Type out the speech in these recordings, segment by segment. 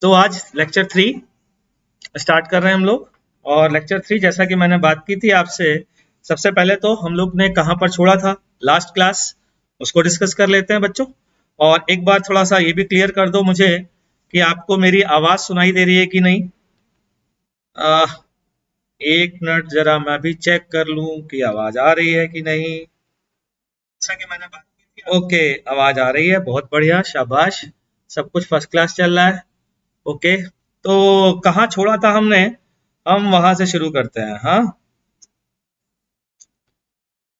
तो आज lecture 3 start कर रहे हैं हम लोग। और लेक्चर 3 जैसा कि मैंने बात की थी आपसे, सबसे पहले तो हम लोग ने कहाँ पर छोड़ा था लास्ट क्लास, उसको डिस्कस कर लेते हैं बच्चों। और एक बार थोड़ा सा ये भी क्लियर कर दो मुझे कि आपको मेरी आवाज सुनाई दे रही है कि नहीं। एक मिनट जरा मैं भी चेक कर लूं कि आवाज आ रही है कि नहीं। जैसा कि मैंने बात की थी, ओके, आवाज आ रही है, बहुत बढ़िया, शाबाश, सब कुछ फर्स्ट क्लास चल रहा है। ओके, तो कहाँ छोड़ा था हमने, हम वहां से शुरू करते हैं। हाँ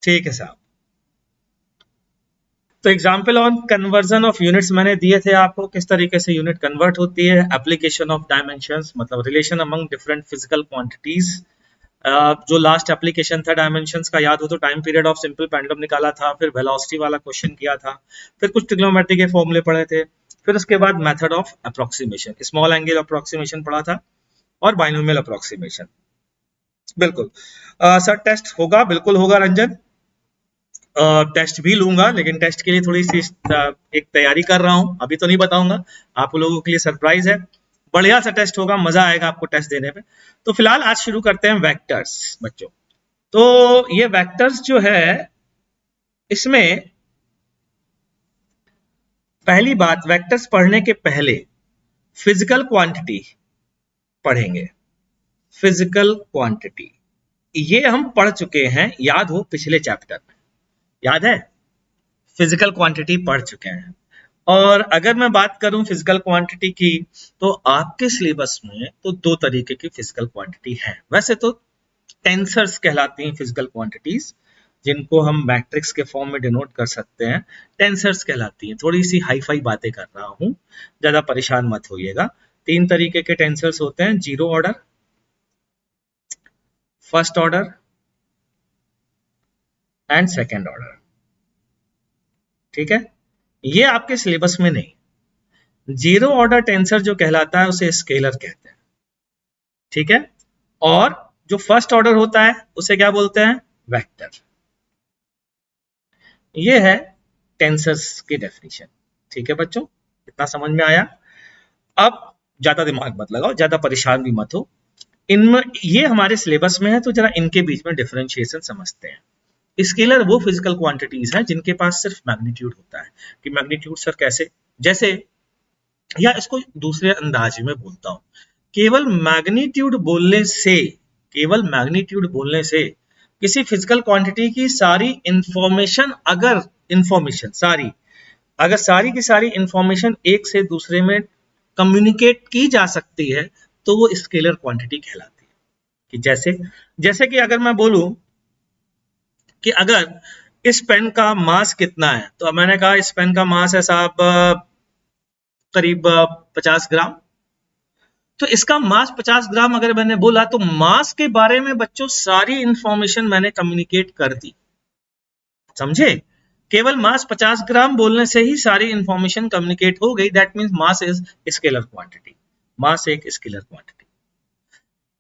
ठीक है साहब। तो example on conversion of units मैंने दिए थे आपको, किस तरीके से यूनिट कन्वर्ट होती है। एप्लीकेशन ऑफ डायमेंशंस मतलब relation among different physical quantities. जो लास्ट एप्लीकेशन था डायमेंशंस का, याद हो तो time period of simple pendulum निकाला था, फिर वेलोसिटी वाला क्वेश्चन किया था, फिर कुछ ट्रिग्नोमेट्री के फॉर्मूले पढ़े थे, फिर उसके बाद method of approximation, small angle approximation पढ़ा था, और बाइनोमियल अप्रोक्सीमेशन। बिल्कुल सर, टेस्ट होगा, बिल्कुल होगा रंजन, टेस्ट भी लूंगा, लेकिन टेस्ट के लिए थोड़ी सी एक तैयारी कर रहा हूं, अभी तो नहीं बताऊंगा, आप लोगों के लिए सरप्राइज है। बढ़िया सा टेस्ट होगा, मजा आएगा आपको टेस्ट देने में। तो फिलहाल आज शुरू करते हैं वेक्टर्स बच्चों। तो ये वेक्टर्स जो है, इसमें पहली बात, वेक्टर्स पढ़ने के पहले फिजिकल क्वांटिटी पढ़ेंगे। फिजिकल क्वांटिटी ये हम पढ़ चुके हैं, याद हो पिछले चैप्टर में, याद है, फिजिकल क्वांटिटी पढ़ चुके हैं। और अगर मैं बात करूं फिजिकल क्वांटिटी की, तो आपके सिलेबस में तो दो तरीके की फिजिकल क्वांटिटी है। वैसे तो टेंसर्स कहलाती हैं फिजिकल क्वांटिटीज, जिनको हम मैट्रिक्स के फॉर्म में डिनोट कर सकते हैं, टेंसर्स कहलाती हैं। थोड़ी सी हाई फाई बातें कर रहा हूं, ज्यादा परेशान मत होइएगा। तीन तरीके के टेंसर्स होते हैं, zero order, first order and second order. ठीक है, ये आपके सिलेबस में नहीं। जीरो ऑर्डर टेंसर जो कहलाता है उसे स्केलर कहते हैं, ठीक है। और जो फर्स्ट ऑर्डर होता है उसे क्या बोलते हैं, वेक्टर। ये है टेंसर्स की डेफिनेशन। ठीक है बच्चों, इतना समझ में आया। अब ज्यादा दिमाग मत लगाओ, ज्यादा परेशान भी मत हो, इनमें ये हमारे सिलेबस में है, तो जरा इनके बीच में डिफरेंशिएशन समझते हैं। स्केलर वो फिजिकल क्वांटिटीज हैं जिनके पास सिर्फ मैग्नीट्यूड होता है। कि मैग्नीट्यूड सर कैसे, जैसे, या इसको दूसरे अंदाज में बोलता हूं, केवल मैग्नीट्यूड बोलने से, केवल मैग्नीट्यूड बोलने से किसी फिजिकल क्वांटिटी की सारी इंफॉर्मेशन, अगर इंफॉर्मेशन सारी, अगर सारी की सारी इंफॉर्मेशन एक से दूसरे में कम्युनिकेट की जा सकती है, तो वो स्केलर क्वांटिटी कहलाती है। कि जैसे, जैसे कि अगर मैं बोलूं कि अगर इस पेन का मास कितना है, तो मैंने कहा इस पेन का मास है साहब करीब 50 ग्राम। तो इसका मास 50 ग्राम अगर मैंने बोला, तो मास के बारे में बच्चों सारी इंफॉर्मेशन मैंने कम्युनिकेट कर दी, समझे। केवल मास 50 ग्राम बोलने से ही सारी इंफॉर्मेशन कम्युनिकेट हो गई, that means mass is scalar quantity. Mass एक स्केलर क्वांटिटी।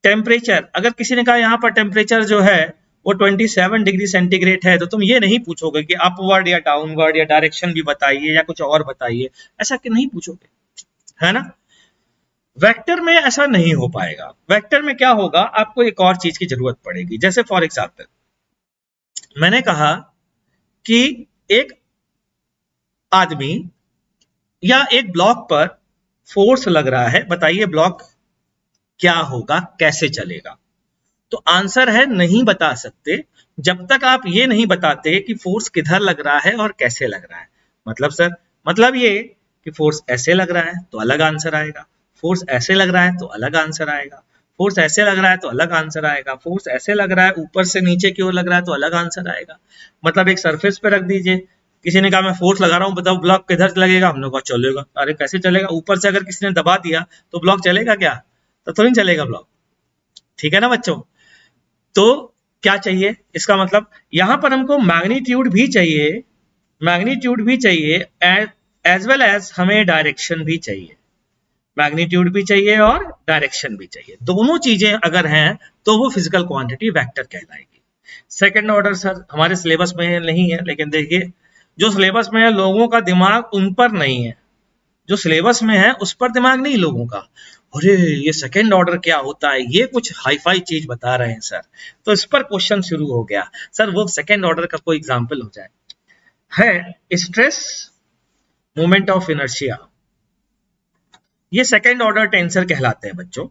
टेम्परेचर, अगर किसी ने कहा यहाँ पर टेम्परेचर जो है वो 27 डिग्री सेंटीग्रेड है, तो तुम ये नहीं पूछोगे कि अपवर्ड या डाउनवर्ड या डायरेक्शन भी बताइए या कुछ और बताइए, ऐसा कि नहीं पूछोगे, है ना। वेक्टर में ऐसा नहीं हो पाएगा। वेक्टर में क्या होगा, आपको एक और चीज की जरूरत पड़ेगी। जैसे फॉर एग्जांपल मैंने कहा कि एक आदमी या एक ब्लॉक पर फोर्स लग रहा है, बताइए ब्लॉक क्या होगा, कैसे चलेगा। तो आंसर है नहीं बता सकते जब तक आप ये नहीं बताते कि फोर्स किधर लग रहा है और कैसे लग रहा है। मतलब सर, मतलब ये कि फोर्स ऐसे लग रहा है तो अलग आंसर आएगा, फोर्स ऐसे लग रहा है तो अलग आंसर आएगा, फोर्स ऐसे लग रहा है तो अलग आंसर आएगा, फोर्स ऐसे लग रहा है ऊपर से नीचे की ओर लग रहा है तो अलग आंसर आएगा। मतलब एक सरफेस पे रख दीजिए, किसी ने कहा मैं फोर्स लगा रहा हूं, बताओ ब्लॉक किधर लगेगा, हमने कहा चलेगा। अरे कैसे चलेगा, ऊपर से अगर किसी ने दबा दिया तो ब्लॉक चलेगा क्या, तो थोड़ी चलेगा ब्लॉक। ठीक है ना बच्चों। तो क्या चाहिए, इसका मतलब यहां पर हमको मैग्नीट्यूड भी चाहिए, मैग्नीट्यूड भी चाहिए, एज वेल एज हमें डायरेक्शन भी चाहिए। मैग्नीट्यूड भी चाहिए और डायरेक्शन भी चाहिए। दोनों चीजें अगर हैं तो वो फिजिकल क्वांटिटी वेक्टर कहलाएगी। सेकंड ऑर्डर सर हमारे सिलेबस में नहीं है, लेकिन देखिए जो सिलेबस में है लोगों का दिमाग उन पर नहीं है, जो सिलेबस में है उस पर दिमाग नहीं लोगों का। अरे ये सेकेंड ऑर्डर क्या होता है, ये कुछ हाईफाई चीज बता रहे हैं सर, तो इस पर क्वेश्चन शुरू हो गया। सर वो सेकेंड ऑर्डर का कोई एग्जाम्पल हो जाए। है स्ट्रेस मोमेंट ऑफ इनर्शिया, ये सेकेंड ऑर्डर टेंसर कहलाते हैं बच्चों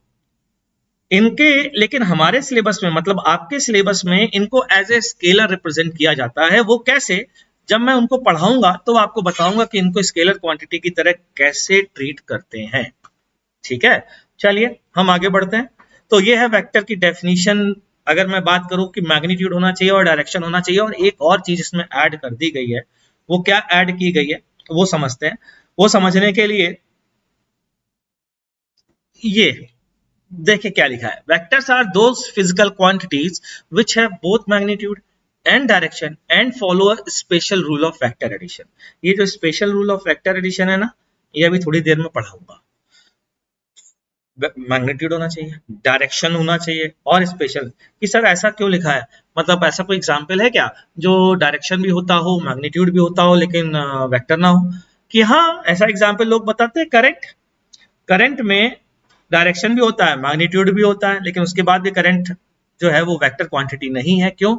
इनके। लेकिन हमारे सिलेबस में, मतलब आपके सिलेबस में, इनको एज ए स्केलर रिप्रेजेंट किया जाता है। वो कैसे, जब मैं उनको पढ़ाऊंगा तो आपको बताऊंगा कि इनको स्केलर क्वांटिटी की तरह कैसे ट्रीट करते हैं। ठीक है, चलिए हम आगे बढ़ते हैं। तो ये है वेक्टर की डेफिनेशन। अगर मैं बात करूं कि मैग्नीट्यूड होना चाहिए और डायरेक्शन होना चाहिए, और एक और चीज इसमें ऐड कर दी गई है, वो क्या ऐड की गई है वो समझते हैं। वो समझने के लिए ये देखिए क्या लिखा है, vectors are those physical quantities which have both magnitude and direction and follow a special rule of vector addition. ये जो special rule of vector addition है ना, ये अभी थोड़ी देर में पढ़ाऊंगा। मैग्नीट्यूड होना चाहिए, डायरेक्शन होना चाहिए और स्पेशल। कि सर ऐसा क्यों लिखा है, मतलब ऐसा कोई एग्जांपल है क्या जो डायरेक्शन भी होता हो, मैग्नीट्यूड भी होता हो, लेकिन वेक्टर ना हो? कि हाँ, ऐसा एग्जांपल लोग बताते हैं। करंट, करंट में डायरेक्शन भी होता है, मैग्नीट्यूड भी होता है, लेकिन उसके बाद भी करंट जो है वो वेक्टर क्वांटिटी नहीं है। क्यों?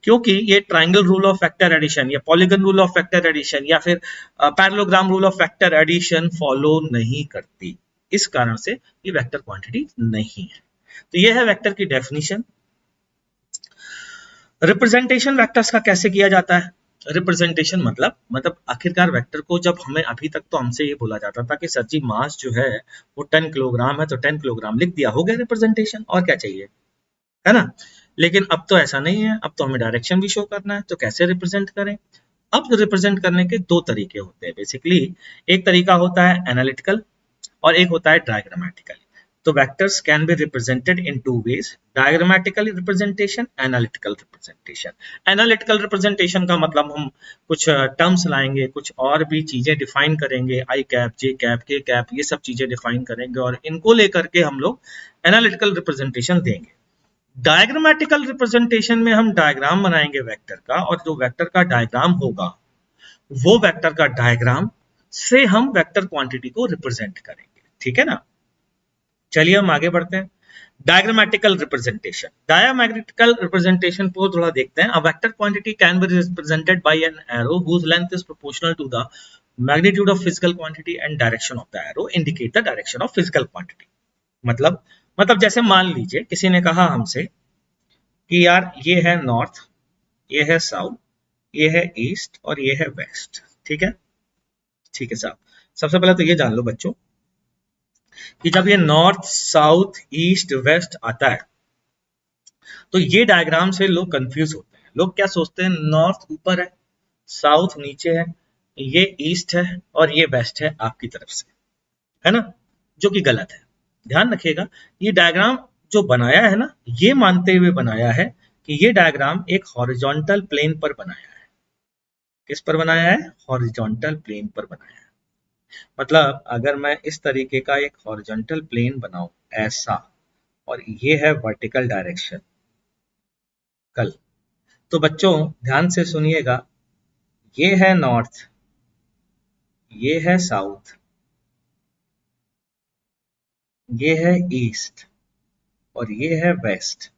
क्योंकि ये triangle rule of vector addition या polygon rule of vector addition या फिर parallelogram rule of vector addition follow नहीं करती। इस कारण से ये वेक्टर क्वांटिटी नहीं है। तो ये है वेक्टर की डेफिनेशन। रिप्रेजेंटेशन वेक्टर्स का कैसे किया जाता है? रिप्रेजेंटेशन मतलब आखिरकार वेक्टर को, जब हमें अभी तक तो हमसे ये बोला जाता था कि सर जी मास जो है वो 10 किलोग्राम है तो 10 किलोग्राम लिख दिया, हो गया रिप्रेजेंटेशन, और क्या चाहिए, है ना। लेकिन अब तो ऐसा नहीं है, अब तो हमें डायरेक्शन भी शो करना है, तो कैसे रिप्रेजेंट करें? अब रिप्रेजेंट करने के दो तरीके होते हैं बेसिकली। एक तरीका होता है एनालिटिकल और एक होता है डायग्रामेटिकल। तो vectors can be represented in two ways, diagrammatical representation, analytical representation. Analytical representation का मतलब हम कुछ टर्म्स लाएंगे, कुछ और भी चीजें डिफाइन करेंगे, आई कैप, जे कैप, के कैप, ये सब चीजें डिफाइन करेंगे और इनको लेकर के हम लोग एनालिटिकल रिप्रेजेंटेशन देंगे। डायग्रामेटिकल रिप्रेजेंटेशन में हम डायग्राम बनाएंगे वेक्टर का, और जो वेक्टर का डायग्राम होगा वो वेक्टर का डायग्राम से हम वेक्टर क्वांटिटी को रिप्रेजेंट करेंगे। ठीक है ना, चलिए हम आगे बढ़ते हैं। डायग्रामेटिकल रिप्रेजेंटेशन, डायग्रामेटिकल रिप्रेजेंटेशन को थोड़ा देखते हैं। A vector quantity can be represented by an arrow whose length is proportional to the magnitude of physical quantity and direction of the arrow indicate the direction of physical quantity. मतलब जैसे मान लीजिए किसी ने कहा हमसे कि यार ये है नॉर्थ, ये है साउथ, ये है ईस्ट और ये है वेस्ट। ठीक है, ठीक है साहब। सबसे पहले तो ये जान लो बच्चों कि जब ये नॉर्थ, साउथ, ईस्ट, वेस्ट आता है तो ये डायग्राम से लोग कंफ्यूज होते हैं। लोग क्या सोचते हैं, नॉर्थ ऊपर है, साउथ नीचे है, ये ईस्ट है और ये वेस्ट है आपकी तरफ से, है ना, जो कि गलत है। ध्यान रखिएगा, ये डायग्राम जो बनाया है ना, ये मानते हुए बनाया है कि ये डायग्राम एक हॉरिजॉन्टल प्लेन पर बनाया है। किस पर बनाया है? हॉरिजॉन्टल प्लेन पर बनाया है। मतलब अगर मैं इस तरीके का एक हॉरिजॉन्टल प्लेन बनाऊं ऐसा, और ये है वर्टिकल डायरेक्शन कल, तो बच्चों ध्यान से सुनिएगा, ये है नॉर्थ, ये है साउथ, ये है ईस्ट और ये है वेस्ट,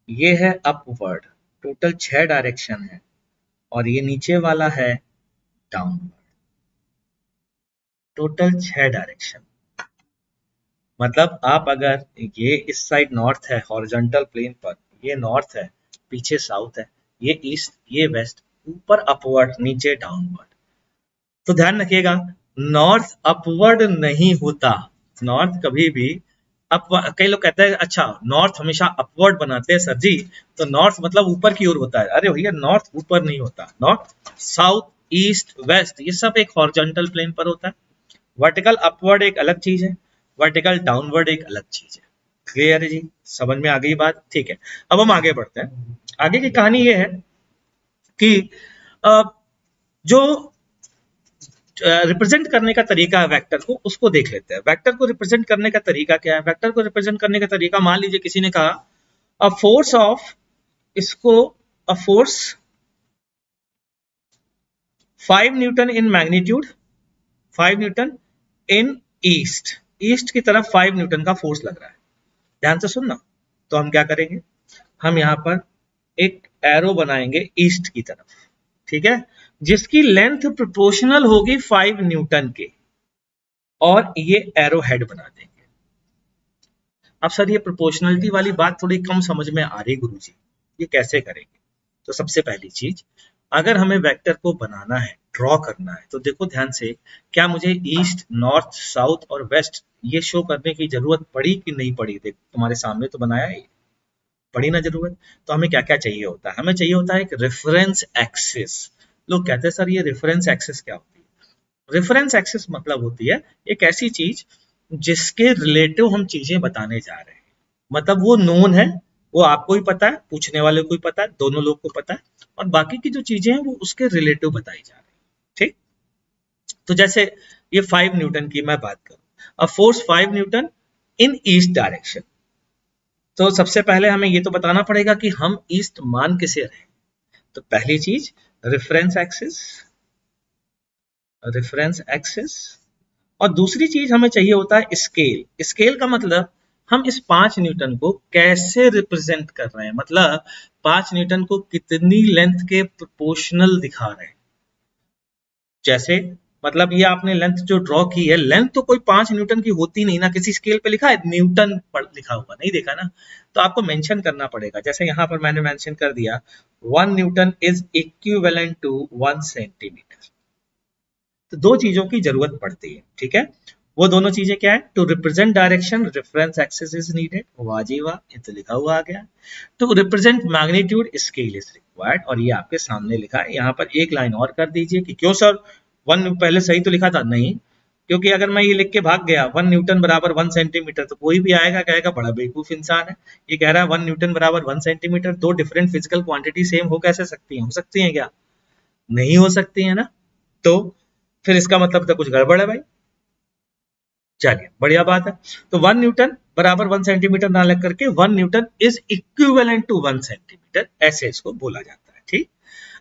ये है अपवर्ड। टोटल 6 डायरेक्शन है और ये नीचे वाला है डाउनवर्ड। Total 6 direction. मतलब आप अगर ये इस साइड नॉर्थ है हॉरिजॉन्टल प्लेन पर, ये नॉर्थ है, पीछे साउथ है, ये ईस्ट, ये वेस्ट, ऊपर अपवर्ड, नीचे डाउनवर्ड। तो ध्यान रखिएगा, नॉर्थ अपवर्ड नहीं होता। नॉर्थ कभी भी अप, कई लोग कहते हैं अच्छा नॉर्थ हमेशा अपवर्ड बनाते हैं सर जी, तो नॉर्थ मतलब ऊपर की ओर होता है। अरे भैया नॉर्थ ऊपर नहीं होता, नॉर्थ, साउथ, ईस्ट, वेस्ट ये सब एक हॉरिजॉन्टल प्लेन पर होता है। वर्टिकल अपवर्ड एक अलग चीज है, वर्टिकल डाउनवर्ड एक अलग चीज है। क्लियर है जी, समझ में आ गई बात? ठीक है, अब हम आगे बढ़ते हैं। आगे की कहानी ये है कि जो रिप्रेजेंट करने का तरीका है वेक्टर को, उसको देख लेते हैं। वेक्टर को रिप्रेजेंट करने का तरीका क्या है? वेक्टर को रिप्रेजेंट करने का तरीका, मान लीजिए किसी ने कहा अ फोर्स ऑफ, इसको a force 5 Newton in magnitude, 5 Newton in east, east की तरफ 5 न्यूटन का फोर्स लग रहा है। ध्यान से सुनना। तो हम क्या करेंगे, हम यहाँ पर एक एरो बनाएंगे ईस्ट की तरफ, ठीक है, जिसकी लेंथ प्रोपोर्शनल होगी 5 न्यूटन के, और ये एरो हेड बना देंगे। अब सर ये प्रोपोर्शनलिटी वाली बात थोड़ी कम समझ में आ रही गुरुजी, ये कैसे करेंगे? तो सबसे पहली चीज, अगर हमें वेक्टर को बनाना है, ड्रॉ करना है, तो देखो ध्यान से, क्या मुझे ईस्ट, नॉर्थ, साउथ और वेस्ट ये शो करने की जरूरत पड़ी कि नहीं पड़ी? देख तुम्हारे सामने तो बनाया है, पड़ी ना जरूरत। तो हमें क्या क्या चाहिए होता है? हमें चाहिए होता है एक रेफरेंस एक्सिस। लोग कहते हैं सर ये रेफरेंस एक्सिस क्या होती है? रेफरेंस एक्सिस मतलब होती है एक ऐसी चीज जिसके रिलेटिव हम चीजें बताने जा रहे हैं, मतलब वो नोन है, वो आपको ही पता है, पूछने वाले को ही पता है, दोनों लोग को पता है, और बाकी की जो चीजें हैं वो उसके रिलेटिव बताई जा रही है, ठीक। तो जैसे ये 5 न्यूटन की मैं बात करूं, अब फोर्स 5 न्यूटन इन ईस्ट डायरेक्शन, तो सबसे पहले हमें ये तो बताना पड़ेगा कि हम ईस्ट मान किसे रहे। तो पहली चीज रेफरेंस एक्सिस, रेफरेंस एक्सिस, और दूसरी चीज हमें चाहिए होता है स्केल। स्केल का मतलब हम इस 5 न्यूटन को कैसे रिप्रेजेंट कर रहे हैं, मतलब 5 न्यूटन को कितनी लेंथ के प्रोपोर्शनल दिखा रहे हैं। जैसे मतलब ये आपने लेंथ जो ड्रॉ की है, लेंथ तो कोई 5 न्यूटन की होती नहीं ना, किसी स्केल पे लिखा है न्यूटन पर लिखा हुआ नहीं देखा ना, तो आपको मेंशन करना पड़ेगा। जैसे यहाँ पर मैंने मेंशन कर दिया 1 newton is equivalent to 1 centimetre. तो दो चीजों की जरूरत पड़ती है, ठीक है। वो दोनों चीजें क्या है? To represent direction reference axis is needed, वाह जी वाह, ये तो लिखा हुआ आ गया। To represent magnitude scale is required, और ये आपके सामने लिखा है। यहाँ पर एक लाइन और कर दीजिए कि क्यों सर 1 पहले सही तो लिखा था? नहीं, क्योंकि अगर मैं ये लिख के भाग गया 1 न्यूटन बराबर 1 सेंटीमीटर, तो कोई भी आएगा कहेगा बड़ा बेवकूफ इंसान है, ये कह रहा है 1 न्यूटन बराबर 1 सेंटीमीटर। दो डिफरेंट फिजिकल क्वांटिटी सेम हो कैसे सकती हैं? हो सकती हैं क्या? नहीं हो सकती है ना। तो फिर इसका मतलब तो कुछ गड़बड़ है भाई। चलिए बढ़िया बात है। तो 1 न्यूटन बराबर 1 सेंटीमीटर ना लग करके 1 newton is equivalent to 1 centimetre, ऐसे इसको बोला जाता है, ठीक।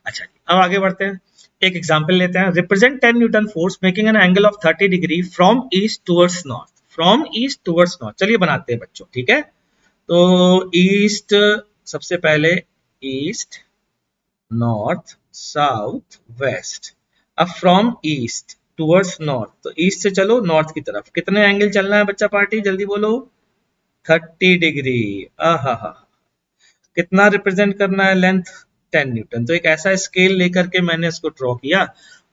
अच्छा जी, अब आगे बढ़ते हैं, एक एग्जांपल लेते हैं। Represent 10 Newton force making an angle of 30 degree from east towards north, from east towards north. चलिए बनाते हैं बच्चों, ठीक है। तो ईस्ट, सबसे पहले ईस्ट, नॉर्थ, साउथ, वेस्ट। अब फ्रॉम ईस्ट टुवर्ड्स नॉर्थ, तो ईस्ट से चलो नॉर्थ की तरफ, कितने एंगल चलना है बच्चा पार्टी, जल्दी बोलो? 30 डिग्री। आहा हा, कितना रिप्रेजेंट करना है लेंथ? 10 न्यूटन। तो एक ऐसा स्केल लेकर के मैंने इसको ड्रॉ किया।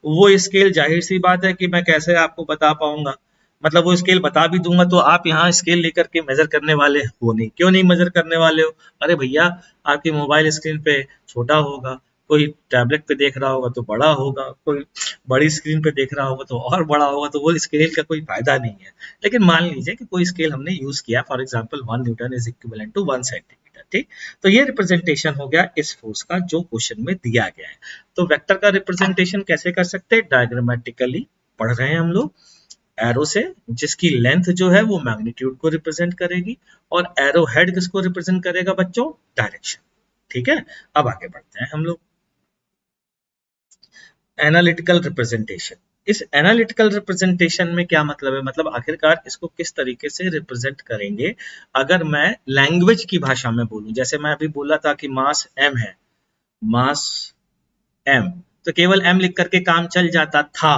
वो स्केल जाहिर सी बात है कि मैं कैसे आपको बता पाऊंगा, मतलब वो स्केल बता भी दूंगा तो आप यहाँ स्केल लेकर के मेजर करने वाले हो नहीं। क्यों नहीं मेजर करने वाले हो? अरे भैया, आपकी मोबाइल स्क्रीन पे छोटा होगा, कोई टैबलेट पे देख रहा होगा तो बड़ा होगा, कोई बड़ी स्क्रीन पे देख रहा होगा तो और बड़ा होगा, तो वो स्केल का कोई फायदा नहीं है। लेकिन मान लीजिए कि कोई स्केल हमने यूज किया, for example 1 newton is equivalent to 1 centimetre, ठीक। तो ये रिप्रेजेंटेशन हो गया इस फोर्स का जो क्वेश्चन में दिया गया है। तो वेक्टर का रिप्रेजेंटेशन कैसे कर सकते हैं? डायग्रामेटिकली पढ़ रहे हैं हम लोग, एरो से, जिसकी लेंथ जो है वो मैग्नीट्यूड को रिप्रेजेंट करेगी, और एरो हेड किसको रिप्रेजेंट करेगा बच्चों? डायरेक्शन, ठीक है। अब आगे बढ़ते हैं हम लोग, एनालिटिकल रिप्रेजेंटेशन। इस एनालिटिकल रिप्रेजेंटेशन में क्या मतलब है, मतलब आखिरकार इसको किस तरीके से रिप्रेजेंट करेंगे। अगर मैं लैंग्वेज की भाषा में बोलूं, जैसे मैं अभी बोला था कि मास m है, मास m, तो केवल m लिख करके काम चल जाता था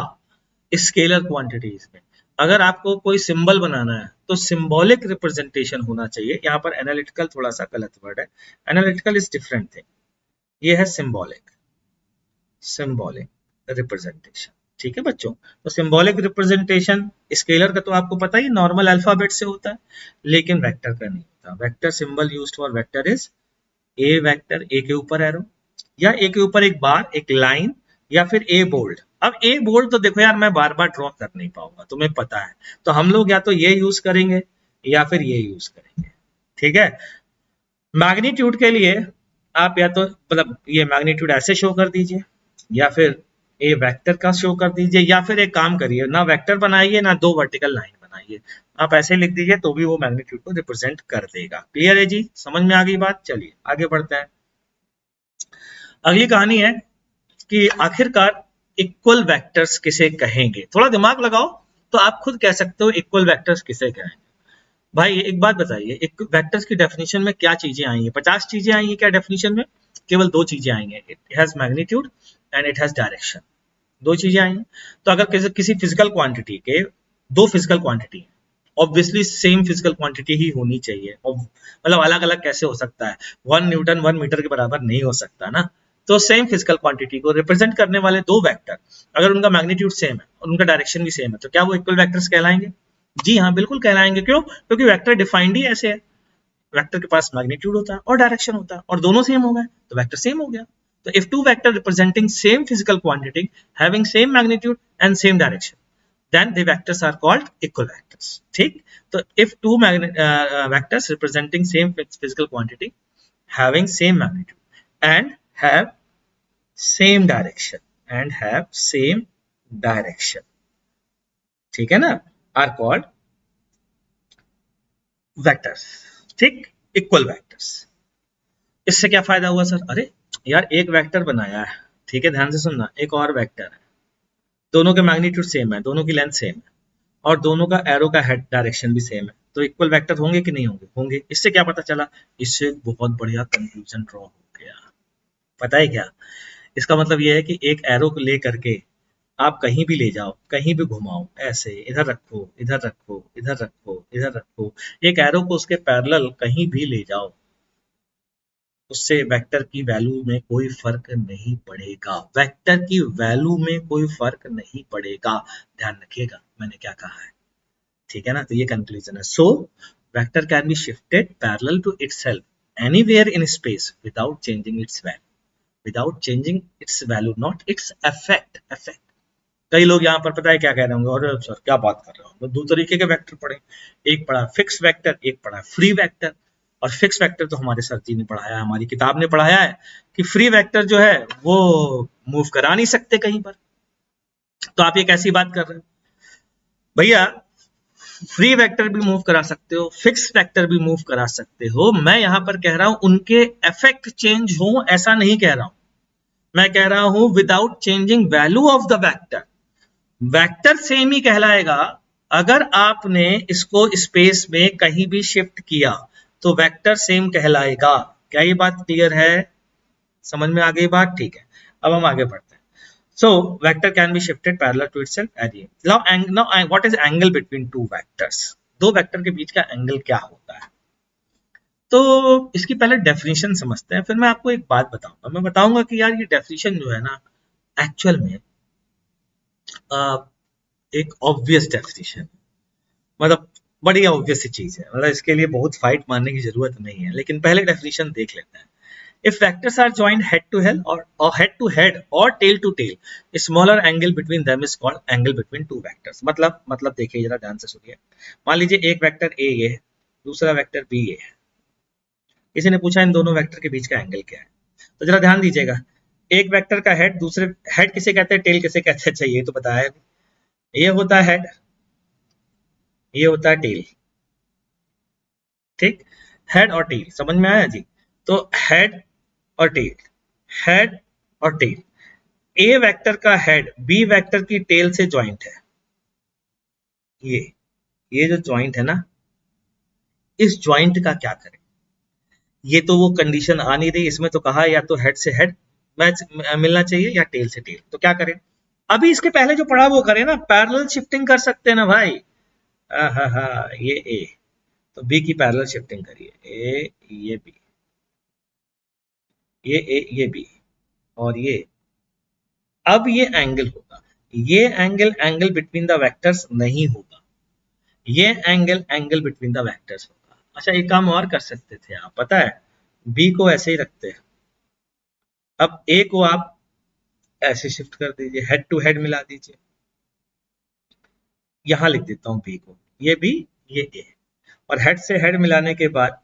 स्केलर क्वांटिटीज में। अगर आपको कोई सिंबल बनाना है तो सिंबॉलिक रिप्रेजेंटेशन होना चाहिए। यहाँ पर एनालिटिकल थोड़ा सा गलत वर्ड है, एनालिटिकल इज डिफरेंट थिंग, ये है सिंबॉलिक, सिंबॉलिक रिप्रेजेंटेशन, ठीक है बच्चों। तो सिंबॉलिक रिप्रेजेंटेशन स्केलर का तो आपको पता ही नॉर्मल अल्फाबेट से होता है, लेकिन वेक्टर का नहीं होता। Vector symbol used for vector is a vector, A के ऊपर एरो, या ए के ऊपर एक बार, एक लाइन, या फिर ए बोल्ड। अब ए बोल्ड तो देखो यार मैं बार बार ड्रॉ कर नहीं पाऊंगा, तुम्हें पता है, तो हम लोग या तो ये यूज करेंगे या फिर ये यूज करेंगे, ठीक है। मैग्नीट्यूड के लिए आप या तो मतलब ये मैग्नीट्यूड ऐसे शो कर दीजिए, या फिर ए वेक्टर का शो कर दीजिए, या फिर एक काम करिए, ना वेक्टर बनाइए ना दो वर्टिकल लाइन बनाइए, आप ऐसे लिख दीजिए तो भी वो मैग्नीट्यूड को रिप्रेजेंट कर देगा। क्लियर है जी, समझ में आ गई बात? चलिए आगे बढ़ते हैं। अगली कहानी है कि आखिरकार इक्वल वेक्टर्स किसे कहेंगे। थोड़ा दिमाग लगाओ, तो आप खुद कह सकते हो इक्वल वेक्टर्स किसे कहेंगे। भाई एक बात बताइए, एक वेक्टर्स की डेफिनेशन में क्या चीजें आई हैं? 50 चीजें आई हैं क्या डेफिनेशन में? केवल 2 चीजें आई हैं, it has magnitude and it has direction. 2 चीजें आई हैं। तो अगर किसी फिजिकल क्वांटिटी के 2 फिजिकल क्वांटिटी है, ऑब्वियसली सेम फिजिकल क्वांटिटी ही होनी चाहिए, मतलब अलग अलग कैसे हो सकता है? 1 न्यूटन 1 मीटर के बराबर नहीं हो सकता ना। तो सेम फिजिकल क्वांटिटी को रिप्रेजेंट करने वाले 2 वेक्टर, अगर उनका मैग्नीट्यूड सेम है और उनका डायरेक्शन भी सेम है, तो क्या वो इक्वल वेक्टर्स कहलाएंगे? जी हाँ, बिल्कुल कहलाएंगे। क्यों? क्योंकि वेक्टर डिफाइंड ही ऐसे है, वेक्टर के पास मैग्नीट्यूड होता है और डायरेक्शन होता है, और दोनों सेम हो गए तो वेक्टर सेम हो गया। तो if two vector representing same physical quantity having same magnitude and same direction, then the vectors are called equal vectors. ठीक? तो if two vectors representing same physical quantity having same magnitude and have same direction, ठीक है ना, are called vectors. ठीक? equal vectors. इससे क्या फायदा हुआ सर? अरे यार, एक वेक्टर बनाया है, ठीक है, ध्यान से सुनना, एक और वेक्टर है, दोनों के मैग्नीट्यूड सेम है, दोनों की लेंथ सेम है, और दोनों का एरो का हेड डायरेक्शन भी सेम है, तो इक्वल वेक्टर होंगे कि नहीं होंगे? होंगे। इससे क्या पता चला? इससे बहुत बढ़िया कंक्लूजन ड्रॉ हो गया। पता है क्या? इसका मतलब यह है कि एक एरो को ले करके आप कहीं भी ले जाओ, कहीं भी घुमाओ, ऐसे इधर रखो, इधर रखो, इधर रखो, इधर रखो, एक एरो को उसके पैरेलल कहीं भी ले जाओ, उससे वेक्टर की वैल्यू में कोई फर्क नहीं पड़ेगा। वेक्टर की वैल्यू में कोई फर्क नहीं पड़ेगा। ध्यान रखिएगा मैंने क्या कहा है, ठीक है ना। तो ये कंक्लूजन है। So vector can be shifted parallel to itself anywhere in space without changing its value, not its effect. कई लोग यहाँ पर पता है क्या कह रहे होंगे, और सर क्या बात कर रहे हो, तो 2 तरीके के वेक्टर पढ़े, एक पढ़ा फिक्स वेक्टर, एक पढ़ा फ्री वेक्टर। और फिक्स वेक्टर तो हमारे सर जी ने पढ़ाया, हमारी किताब ने पढ़ाया है कि फ्री वेक्टर जो है वो मूव करा नहीं सकते कहीं पर। तो आप ये कैसी बात कर रहे हो भैया? फ्री वेक्टर भी मूव करा सकते हो, फिक्स वेक्टर भी मूव करा सकते हो। मैं यहां पर कह रहा हूं उनके इफेक्ट चेंज हो, ऐसा नहीं कह रहा हूं। मैं कह रहा हूं without changing value of the vector, vector same ही कहलाएगा। अगर आपने इसको स्पेस में कहीं भी शिफ्ट किया तो वेक्टर सेम कहलाएगा। क्या ये बात क्लियर है? समझ में आ गई बात? ठीक है, अब हम आगे बढ़ते हैं। So vector can be shifted parallel to itself. Now what is angle between two vectors? 2 vector के बीच का एंगल क्या होता है? तो इसकी पहले डेफिनेशन समझते हैं, फिर मैं आपको एक बात बताऊंगा। मैं बताऊंगा कि यार ये डेफिनेशन जो है ना, एक्चुअल में एक ऑब्वियस डेफिनेशन, मतलब बड़ी ऑब्वियस सी चीज है, मतलब इसके लिए बहुत फाइट मारने की जरूरत नहीं है। लेकिन पहले डेफिनेशन देख लेते हैं। If vectors are joined head to head or head to head or tail to tail, a smaller angle between them is called angle between two vectors. मतलब देखिए जरा ध्यान से सुनिए। मान लीजिए एक वेक्टर A ये है, दूसरा वेक्टर B ये है। किसी ने पूछा इन दोनों वेक्टर के बीच का एंगल क्या है? तो जरा ध्यान दीजिएगा, एक वेक्टर का हेड, दूसरे हेड किसे कहते हैं, टेल किसे कहते हैं? अच्छा ये तो बताया, ये होता है हेड, ये होता है टेल। ठीक, हेड और टेल समझ में आया जी? तो हेड और टेल, हेड और टेल, ए वेक्टर का हेड बी वेक्टर की टेल से ज्वाइंट है। ये जो ज्वाइंट है ना, इस ज्वाइंट का क्या करें? ये तो वो कंडीशन आ नहीं रही, इसमें तो कहा या तो हेड से हेड मैच मिलना चाहिए या टेल से टेल। तो क्या करें? अभी इसके पहले जो पढ़ा वो करें ना, पैरेलल शिफ्टिंग कर सकते हैं ना भाई। ये ए, तो बी की पैरेलल शिफ्टिंग करिए, ए ये बी, ये ए ये बी, और ये, अब ये एंगल होगा, ये एंगल बिटवीन द वेक्टर्स नहीं होगा, ये एंगल बिटवीन द वेक्टर्स होगा। अच्छा एक काम और कर सकते थे आप, पता है, बी को ऐसे ही रखते हैं, अब ए को आप ऐसे शिफ्ट कर दीजिए, हेड टू हेड मिला दीजिए। यहां लिख देता हूं बी को, ये बी ये ए, और हेड से हेड मिलाने के बाद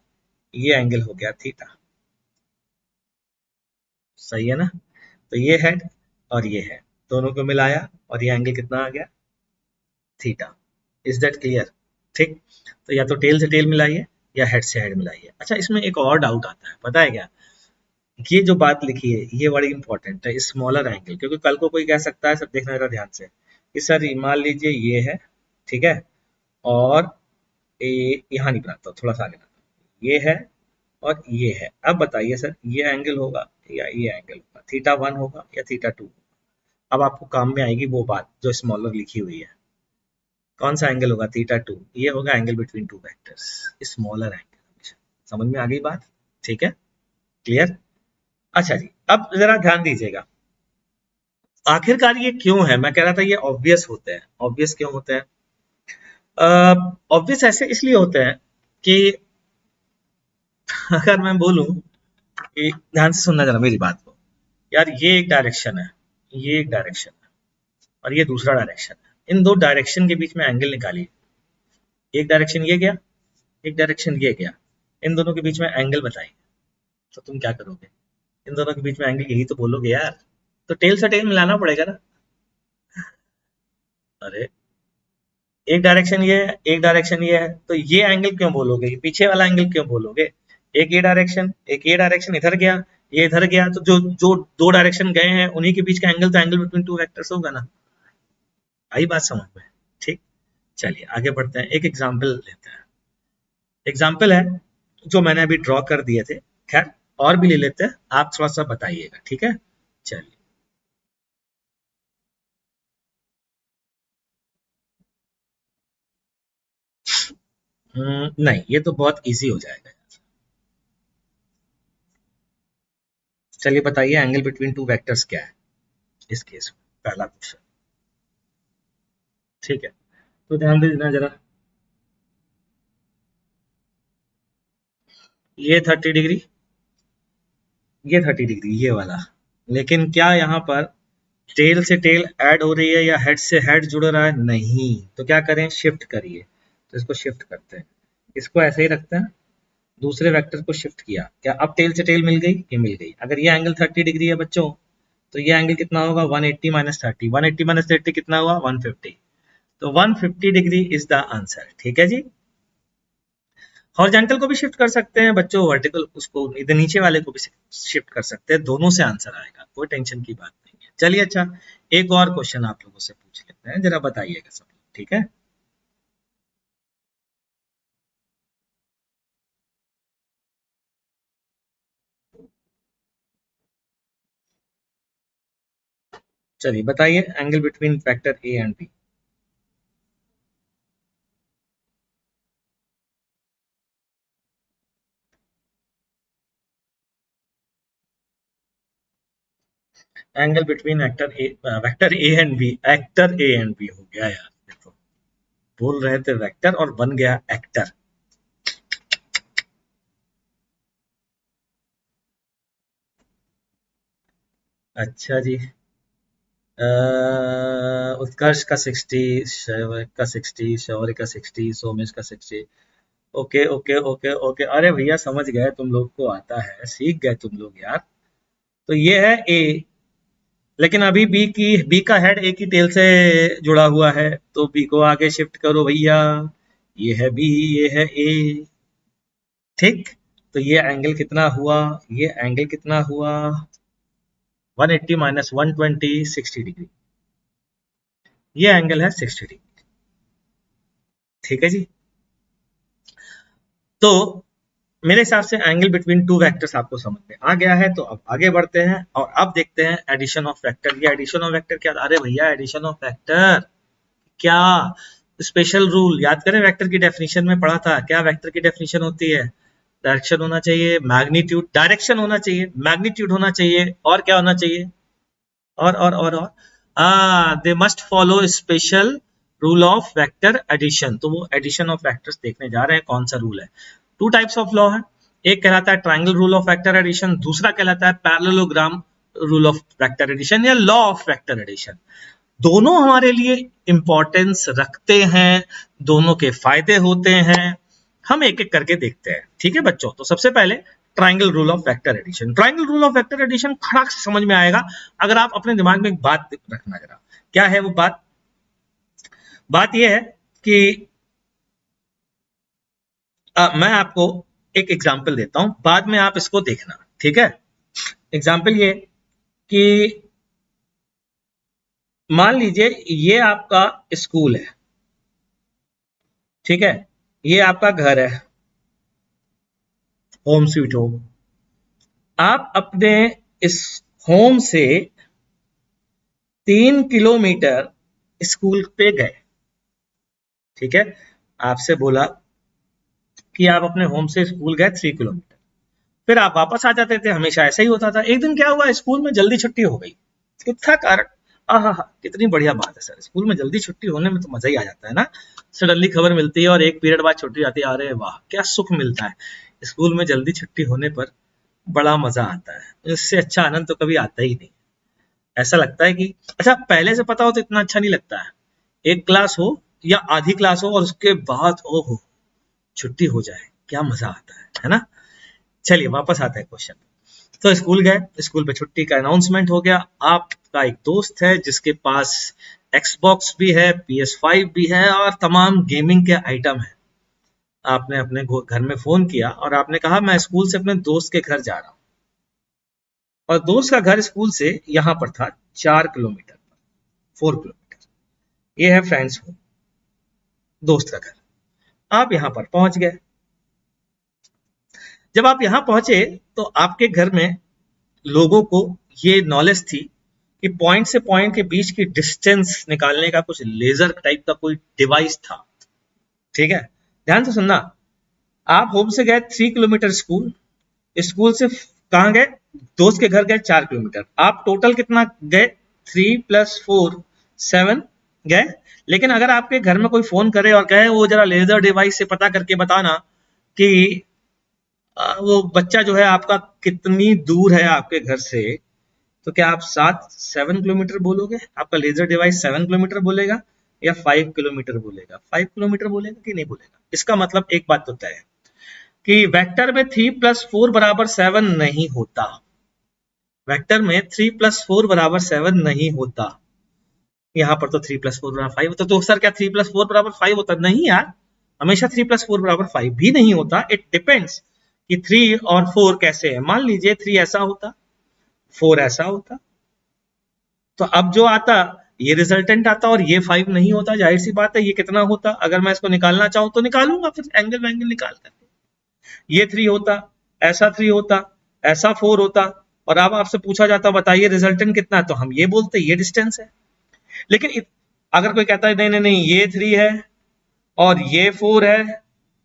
ये एंगल हो गया थीटा। सही है ना? तो ये हेड और ये हेड दोनों को मिलाया और ये एंगल कितना आ गया? थीटा। Is that clear? ठीक, तो या तो टेल से टेल मिलाइए या हेड से हेड मिलाइए। अच्छा इसमें एक और डाउट आता है, पता है क्या? ये जो बात लिखी है ये बड़ी इंपॉर्टेंट है, स्मॉलर एंगल, क्योंकि कल को कोई कह सकता है, सब देखना जरा ध्यान से, कि सर मान लीजिए ये है ठीक है, और यहाँ नहीं बनाता, थोड़ा सा आगे बनाता हूं। ये है और ये है। अब बताइए सर, ये एंगल होगा या ये एंगल होगा, थीटा 1 होगा या थीटा 2? अब आपको काम में आएगी वो बात जो स्मॉलर लिखी हुई है। कौन सा एंगल होगा? थीटा 2। ये होगा angle between two vectors, smaller angle. समझ में आ गई बात? ठीक है, क्लियर? अच्छा जी, अब जरा ध्यान दीजिएगा, आखिरकार ये क्यों है? मैं कह रहा था ये ऑब्वियस होते हैं। ऑब्वियस क्यों होते हैं? ऑब्वियस ऐसे इसलिए होते हैं कि अगर मैं बोलूं कि ध्यान से सुनना जरा मेरी बात को, यार ये एक डायरेक्शन है, ये एक डायरेक्शन है और ये दूसरा डायरेक्शन है। इन दो डायरेक्शन के बीच में एंगल निकालिए। एक डायरेक्शन ये गया, एक डायरेक्शन ये गया, इन दोनों के बीच में एंगल बताइए, तो तुम क्या करोगे? इन दोनों के बीच में एंगल यही तो बोलोगे यार, तो टेल से टेल मिलाना पड़ेगा ना। अरे एक डायरेक्शन ये है, एक डायरेक्शन ये है, तो ये एंगल क्यों बोलोगे? ये पीछे वाला एंगल क्यों बोलोगे? एक ये डायरेक्शन, एक ये डायरेक्शन, इधर गया, ये इधर गया, तो जो जो दो डायरेक्शन गए हैं उन्हीं के बीच का एंगल तो एंगल बिटवीन टू वेक्टर्स होगा ना। आई बात समझ में? ठीक, चलिए आगे बढ़ते हैं, एक एग्जाम्पल लेते हैं। एग्जाम्पल है जो मैंने अभी ड्रॉ कर दिए थे, खैर और भी ले लेते हैं, आप थोड़ा सा बताइएगा, ठीक है? चलिए, नहीं ये तो बहुत इजी हो जाएगा। चलिए बताइए, एंगल बिटवीन टू वेक्टर्स क्या है इस केस में? पहला क्वेश्चन, ठीक है, तो ध्यान दे देना जरा। ये 30 डिग्री, ये 30 डिग्री, ये वाला। लेकिन क्या यहाँ पर टेल से टेल ऐड हो रही है या हेड से हेड जुड़ रहा है? नहीं। तो क्या करें? शिफ्ट करिए। तो इसको शिफ्ट करते हैं, इसको ऐसे ही रखते हैं, दूसरे वेक्टर को शिफ्ट किया, क्या अब टेल से टेल मिल गई? ये मिल गई। अगर ये एंगल 30 डिग्री है बच्चों, तो ये एंगल कितना होगा? 180 माइनस 30, 180 माइनस 30 कितना हुआ? 150। तो 150 डिग्री इज द आंसर, ठीक है जी। हॉरिजॉन्टल को भी शिफ्ट कर सकते हैं बच्चों, वर्टिकल उसको इधर नीचे वाले को भी शिफ्ट कर सकते हैं, दोनों से आंसर आएगा, कोई टेंशन की बात नहीं है। चलिए अच्छा, एक और क्वेश्चन आप लोगों से पूछ लेते हैं, जरा बताइएगा सब लोग, ठीक है? चलिए बताइए, angle between vector A and B. Angle between vector A and B, vector A and B हो गया यार, देखो बोल रहे थे वेक्टर और बन गया एक्टर। अच्छा जी, उत्कर्ष का 60, शौर्य का 60, शौर्य का 60, सोमेश का 60। ओके ओके ओके ओके, अरे भैया समझ गए, तुम लोग को आता है, सीख गए तुम लोग यार। तो ये है ए, लेकिन अभी बी का हेड ए की टेल से जुड़ा हुआ है, तो बी को आगे शिफ्ट करो भैया। ये है बी, ये है ए, ठीक। तो ये एंगल कितना हुआ? ये एंगल कितना हुआ? 180 माइनस 120, 60 डिग्री। ये एंगल है 60 डिग्री, ठीक है जी। तो मेरे हिसाब से एंगल बिटवीन टू वेक्टर्स आपको समझ में आ गया है, तो अब आगे बढ़ते हैं और अब देखते हैं एडिशन ऑफ वेक्टर। ये एडिशन ऑफ वेक्टर क्या? अरे भैया एडिशन ऑफ वेक्टर क्या स्पेशल रूल याद करें, वेक्टर की डेफिनेशन में पढ़ा था, क्या वेक्टर की डेफिनेशन होती है? डायरेक्शन होना चाहिए, मैग्नीट्यूड, डायरेक्शन होना चाहिए, मैग्नीट्यूड होना चाहिए, और क्या होना चाहिए? और they must follow special rule of vector addition. तो वो एडिशन ऑफ वेक्टर्स देखने जा रहे हैं, कौन सा रूल है। टू टाइप्स ऑफ लॉ है, एक कहलाता है triangle rule of vector addition, दूसरा कहलाता है parallelogram rule of vector addition या लॉ ऑफ वेक्टर एडिशन। दोनों हमारे लिए इंपॉर्टेंस रखते हैं, दोनों के फायदे होते हैं, हम एक एक करके देखते हैं, ठीक है बच्चों। तो सबसे पहले triangle rule of vector addition. Triangle rule of vector addition खड़ाक से समझ में आएगा अगर आप अपने दिमाग में एक बात रखना जरा। क्या है वो बात? बात यह है कि मैं आपको एक एग्जांपल देता हूं, बाद में आप इसको देखना, ठीक है? एग्जांपल ये कि मान लीजिए ये आपका स्कूल है, ठीक है, ये आपका घर है, होम स्वीट होम। आप अपने इस होम से 3 किलोमीटर स्कूल पे गए, ठीक है, आपसे बोला कि आप अपने होम से स्कूल गए 3 किलोमीटर, फिर आप वापस आ जाते थे, हमेशा ऐसा ही होता था। एक दिन क्या हुआ, स्कूल में जल्दी छुट्टी हो गई, कितना कारण, आहा, कितनी बढ़िया बात है सर, स्कूल में जल्दी छुट्टी होने में तो मजा ही आ जाता है ना। सडनली खबर मिलती है और 1 पीरियड बाद छुट्टी आती है, अरे वाह क्या सुख मिलता है, स्कूल में जल्दी छुट्टी होने पर बड़ा मजा आता है, इससे अच्छा आनंद तो कभी आता ही नहीं। ऐसा लगता है कि अच्छा पहले से पता हो तो इतना अच्छा नहीं लगता है, एक क्लास हो या आधी क्लास हो और उसके बाद ओहो छुट्टी हो जाए, क्या मजा आता है ना। चलिए वापस आते हैं क्वेश्चन। तो स्कूल गए, स्कूल पे छुट्टी का अनाउंसमेंट हो गया, आपका एक दोस्त है जिसके पास एक्सबॉक्स भी है, PS5 भी है और तमाम गेमिंग के आइटम है। आपने अपने घर में फोन किया और आपने कहा मैं स्कूल से अपने दोस्त के घर जा रहा हूँ, और दोस्त का घर स्कूल से यहाँ पर था 4 किलोमीटर पर, 4 किलोमीटर, ये है फ्रेंड्स होम, दोस्त का घर। आप यहाँ पर पहुंच गए, जब आप यहाँ पहुंचे तो आपके घर में लोगों को ये नॉलेज थी कि पॉइंट से पॉइंट के बीच की डिस्टेंस निकालने का कुछ लेजर टाइप का कोई डिवाइस था, ठीक है। ध्यान से सुनना, आप होम से गए 3 किलोमीटर स्कूल, स्कूल से कहाँ गए, दोस्त के घर गए 4 किलोमीटर, आप टोटल कितना गए, 3 + 4 7 गए। लेकिन अगर आपके घर में कोई फोन करे और कहे वो जरा लेजर डिवाइस से पता करके बताना कि वो बच्चा जो है आपका कितनी दूर है आपके घर से, तो क्या आप 7 किलोमीटर बोलोगे, आपका लेजर डिवाइस 7 किलोमीटर बोलेगा या 5 किलोमीटर बोलेगा, 5 किलोमीटर बोलेगा कि नहीं बोलेगा। इसका मतलब एक बात तो तय है कि वेक्टर में 3 + 4 = 7 नहीं होता, वेक्टर में 3 + 4 = 7 नहीं होता। यहाँ पर तो 3 + 4 = 5 होता, तो सर क्या 3 + 4 = 5 होता, नहीं यार, हमेशा 3 + 4 = 5 भी नहीं होता। इट डिपेंड्स कि 3 और 4 कैसे है। मान लीजिए 3 ऐसा होता, 4 ऐसा होता, तो अब जो आता ये रिजल्टेंट आता और ये 5 नहीं होता, जाहिर सी बात है ये कितना होता, अगर मैं इसको निकालना चाहूं तो निकालूंगा, फिर एंगल वैंगल निकाल कर ये 3 होता, ऐसा 3 होता, ऐसा 4 होता, और अब आपसे पूछा जाता बताइए रिजल्टेंट कितना है, तो हम ये बोलते ये डिस्टेंस है। लेकिन अगर कोई कहता है नहीं नहीं नहीं ये 3 है और ये 4 है,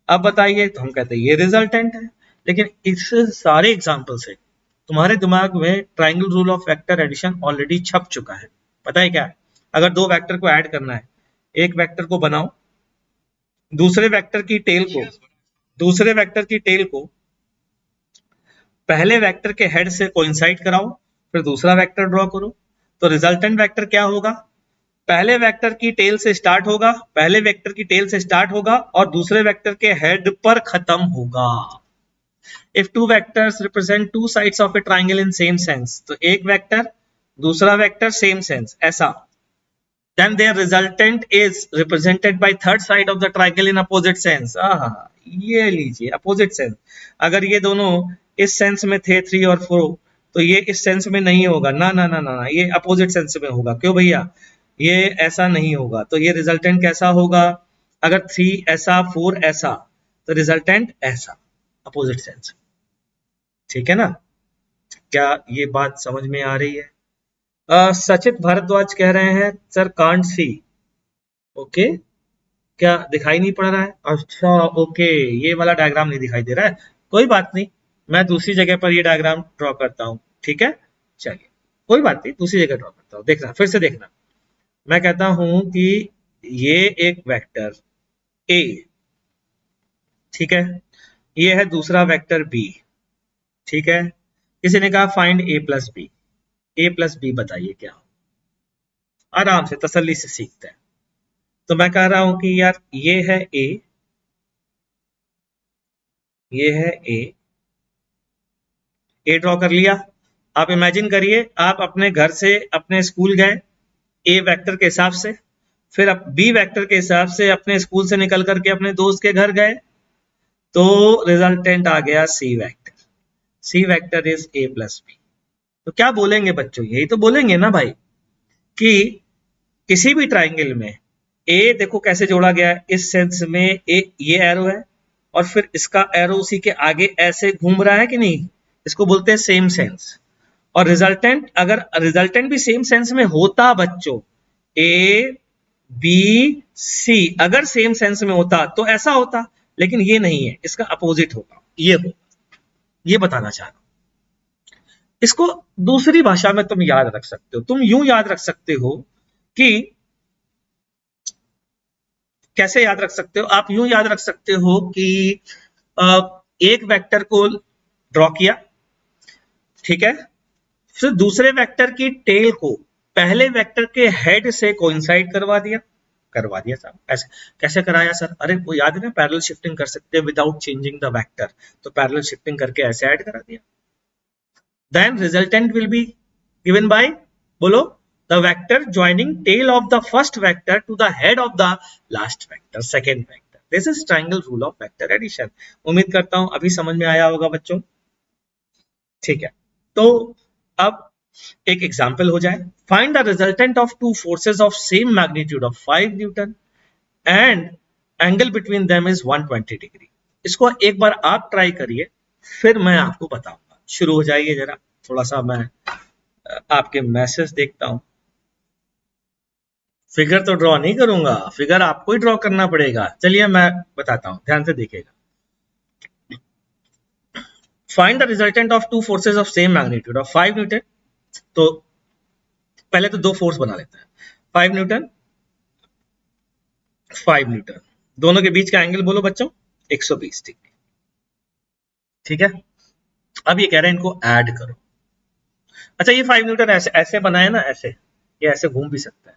अब बताइए, तो हम कहते हैं ये रिजल्टेंट है। लेकिन इस सारे एग्जाम्पल से तुम्हारे दिमाग में triangle rule of vector addition already छप चुका है। पता है क्या, अगर 2 वेक्टर को ऐड करना है, एक वेक्टर को बनाओ, दूसरे वेक्टर की टेल को दूसरे वेक्टर की टेल को पहले वेक्टर के हेड से कोइंसाइड कराओ, फिर दूसरा वेक्टर ड्रॉ करो, तो रिजल्टेंट वेक्टर क्या होगा, पहले वेक्टर की टेल से स्टार्ट होगा, पहले वेक्टर की टेल से स्टार्ट होगा और दूसरे वेक्टर के हेड पर खत्म होगा। If two vectors represent two sides of a triangle in same sense, तो एक वेक्टर दूसरा वेक्टर सेम सेंस ऐसा, then their resultant is represented by third side of the triangle in opposite sense। ये लीजिए opposite sense, अगर ये दोनों इस सेंस में थे 3 और 4, तो ये इस सेंस में नहीं होगा, ना ना ना ना ना, ये अपोजिट सेंस में होगा। क्यों भैया, ये ऐसा नहीं होगा, तो ये रिजल्टेंट कैसा होगा, अगर 3 ऐसा 4 ऐसा, तो रिजल्टेंट ऐसा, अपोजिट सेंस। ठीक है ना, क्या ये बात समझ में आ रही है। सचित भारद्वाज कह रहे हैं सर कांट सी, ओके, क्या दिखाई नहीं पड़ रहा है, अच्छा ओके, ये वाला डायग्राम नहीं दिखाई दे रहा है, कोई बात नहीं, मैं दूसरी जगह पर ये डायग्राम ड्रॉ करता हूँ, ठीक है, चलिए कोई बात नहीं, दूसरी जगह ड्रॉ करता हूँ, देखना फिर से देखना। मैं कहता हूं कि ये एक वेक्टर ए, ठीक है, ये है दूसरा वेक्टर बी, ठीक है, किसी ने कहा find A + B, A + B बताइए क्या हो, आराम से तसल्ली से सीखते हैं। तो मैं कह रहा हूं कि यार ये है ए, ये है ए ड्रॉ कर लिया। आप इमेजिन करिए आप अपने घर से अपने स्कूल गए ए वेक्टर के हिसाब से, फिर बी वेक्टर के हिसाब से अपने स्कूल से निकल करके अपने दोस्त के घर गए, तो रिजल्टेंट आ गया C vector, C vector is A + B। तो क्या बोलेंगे बच्चों, यही तो बोलेंगे ना भाई कि किसी भी ट्राइंगल में ए देखो कैसे जोड़ा गया है, इस सेंस में ए ये एरो है और फिर इसका एरो उसी के आगे ऐसे घूम रहा है कि नहीं, इसको बोलते हैं सेम सेंस। और रिजल्टेंट, अगर रिजल्टेंट भी सेम सेंस में होता बच्चों, ए बी सी अगर सेम सेंस में होता तो ऐसा होता, लेकिन ये नहीं है, इसका अपोजिट होगा, ये हो, ये बताना चाह रहा हूं। इसको दूसरी भाषा में तुम याद रख सकते हो, तुम यूं याद रख सकते हो कि, कैसे याद रख सकते हो, आप यूं याद रख सकते हो कि एक वेक्टर को ड्रॉ किया, ठीक है, फिर दूसरे वेक्टर की टेल को पहले वेक्टर के हेड से कोइंसाइड करवा दिया साहब। ऐसे कैसे कराया सर? अरे वो याद है ना, पैरेलल शिफ्टिंग कर सकते हैं विदाउट चेंजिंग द वेक्टर, तो पैरेलल शिफ्टिंग करके ऐसे ऐड करा दिया। Then resultant will be given by, बोलो, the vector joining tail of the first vector to the head of the last vector, second vector. This is triangle rule of vector addition. उम्मीद करता हूं अभी समझ में आया होगा बच्चों, ठीक है। तो अब एक एग्जांपल हो जाए, find the resultant of two forces of same magnitude of 5 newton and angle between them is 120 degree. इसको एक बार आप ट्राई करिए, फिर मैं आपको बताऊंगा। शुरू हो जाइए जरा, थोड़ा सा मैं आपके मैसेज देखता हूं। फिगर तो ड्रॉ नहीं करूंगा, फिगर आपको ही ड्रॉ करना पड़ेगा। चलिए मैं बताता हूं, ध्यान से देखिएगा। Find the resultant of two forces of same magnitude of 5 Newton. तो पहले तो दो फोर्स बना लेते हैं, 5 न्यूटन 5 न्यूटन, दोनों के बीच का एंगल बोलो बच्चों 120 डिग्री, ठीक है। अब ये कह रहे हैं इनको ऐड करो। अच्छा, ये 5 न्यूटन ऐसे ऐसे बनाए ना, ऐसे ये ऐसे घूम भी सकता है,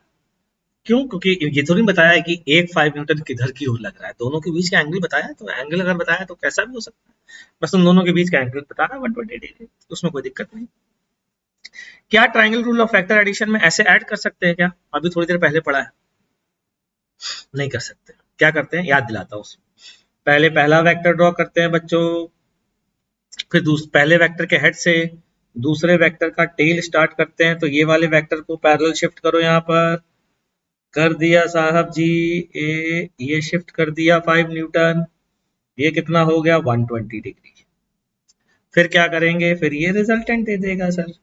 क्यों? क्योंकि ये तो नहीं बताया है कि एक 5 न्यूटन किधर की ओर लग रहा है, दोनों के बीच का एंगल बताया है, तो एंगल अगर बताया तो कैसा भी हो सकता है, बस उन दोनों के बीच का एंगल बता रहा है 120 डिग्री, उसमें कोई दिक्कत नहीं। क्या triangle rule of vector addition में ऐसे ऐड कर सकते हैं क्या? अभी थोड़ी देर पहले पढ़ा है, नहीं कर सकते। क्या करते हैं, याद दिलाता हूं। पहले पहला वेक्टर ड्रॉ करते हैं बच्चों, फिर पहले वेक्टर के हेड से दूसरे वेक्टर का टेल स्टार्ट करते हैं, तो ये वाले वेक्टर को पैरेलल शिफ्ट करो, यहाँ पर कर दिया साहब जी, ये शिफ्ट कर दिया 5 न्यूटन, ये कितना हो गया 120 डिग्री। फिर क्या करेंगे, फिर ये रिजल्टेंट दे देगा सर।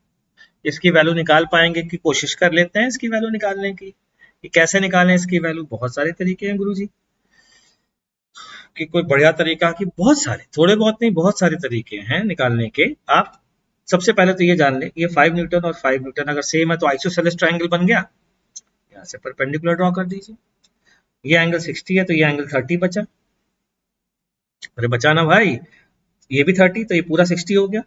इसकी वैल्यू निकाल पाएंगे कि कोशिश कर लेते हैं इसकी वैल्यू निकालने की, कि कैसे निकालें इसकी वैल्यू? बहुत सारे तरीके हैं गुरुजी, कि कोई बढ़िया तरीका, कि बहुत सारे, थोड़े बहुत नहीं, बहुत सारे तरीके हैं निकालने के। आप सबसे पहले तो ये जान लें, ये 5 न्यूटन और 5 न्यूटन अगर सेम है तो आइसोसेलेस ट्रायंगल बन गया। यहाँ से परपेंडिकुलर ड्रॉ कर दीजिए, ये एंगल 60 है तो ये एंगल 30 बचा। अरे बचाना भाई, ये भी 30 तो ये पूरा 60 हो गया।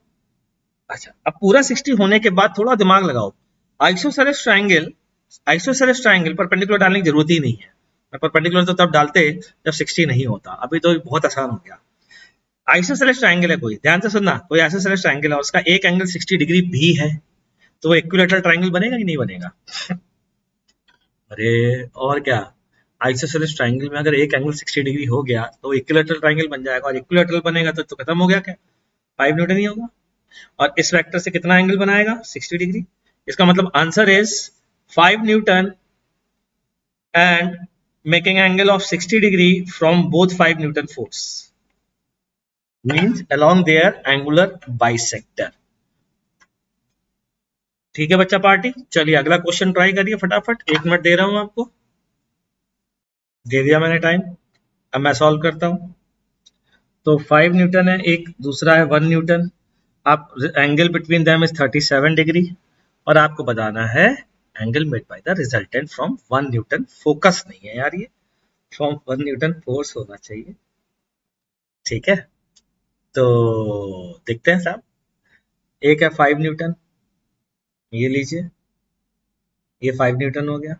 अच्छा, अब पूरा 60 होने के बाद थोड़ा दिमाग लगाओ, आइसोसेलेस ट्रायंगल परपेंडिकुलर डालने की जरूरत ही नहीं है। परपेंडिकुलर तो तब डालते जब 60 नहीं होता, अभी तो बहुत आसान हो गया। आइसोसेलेस ट्रायंगल है कोई, ध्यान से सुनना, कोई आइसोसेलेस ट्रायंगल है, उसका एक एंगल 60 डिग्री भी है, तो वो इक्विलैटरल ट्रायंगल बनेगा कि नहीं बनेगा? अरे और क्या, आइसोसेलेस ट्रायंगल में अगर एक एंगल 60 डिग्री हो गया तो इक्विलैटरल ट्रायंगल बन जाएगा, और इक्विलैटरल बनेगा तो खत्म हो गया, क्या 5 न्यूटन ही होगा। और इस वेक्टर से कितना एंगल बनाएगा 60 डिग्री। इसका मतलब answer is 5 newton and making angle of 60 degree from both 5 newton force means along their angular bisector. ठीक है बच्चा पार्टी, चलिए अगला क्वेश्चन ट्राई करिए फटाफट, 1 मिनट दे रहा हूं आपको, दे दिया मैंने टाइम। अब मैं सॉल्व करता हूं। तो 5 न्यूटन है एक, दूसरा है 1 न्यूटन। आप angle between them is 37 degree, और आपको बताना है angle made by the resultant from 1 Newton focus नहीं है यार, ये फ्रॉम 1 न्यूटन फोर्स होना चाहिए, ठीक है। तो देखते हैं साहब, एक है 5 न्यूटन, ये लीजिए, ये 5 न्यूटन हो गया।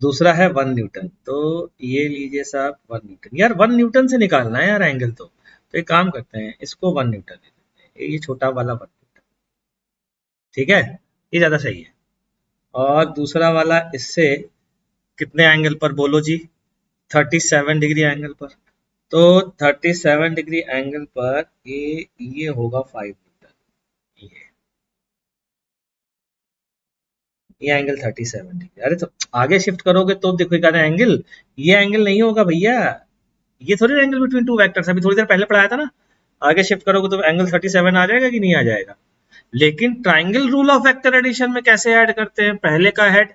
दूसरा है 1 न्यूटन, तो ये लीजिए साहब 1 न्यूटन। यार 1 न्यूटन से निकालना है यार एंगल, तो एक काम करते हैं, इसको 1 न्यूटन ले लेते हैं, ये छोटा वाला 1 न्यूटन, ठीक है, ये ज्यादा सही है। और दूसरा वाला इससे कितने एंगल पर बोलो जी, 37 डिग्री एंगल पर, तो 37 डिग्री एंगल पर ये होगा 5 न्यूटन, ये ये एंगल 37 डिग्री। अरे तो आगे शिफ्ट करोगे तो दिखेगा ना एंगल, ये एंगल नहीं होगा भैया, ये थोड़ी एंगल बिटवीन टू वेक्टर्स, अभी थोड़ी देर पहले पढ़ाया था ना। आगे शिफ्ट करोगे तो एंगल 37 आ जाएगा कि नहीं आ जाएगा। लेकिन triangle rule of vector addition में कैसे ऐड करते हैं, पहले का हेड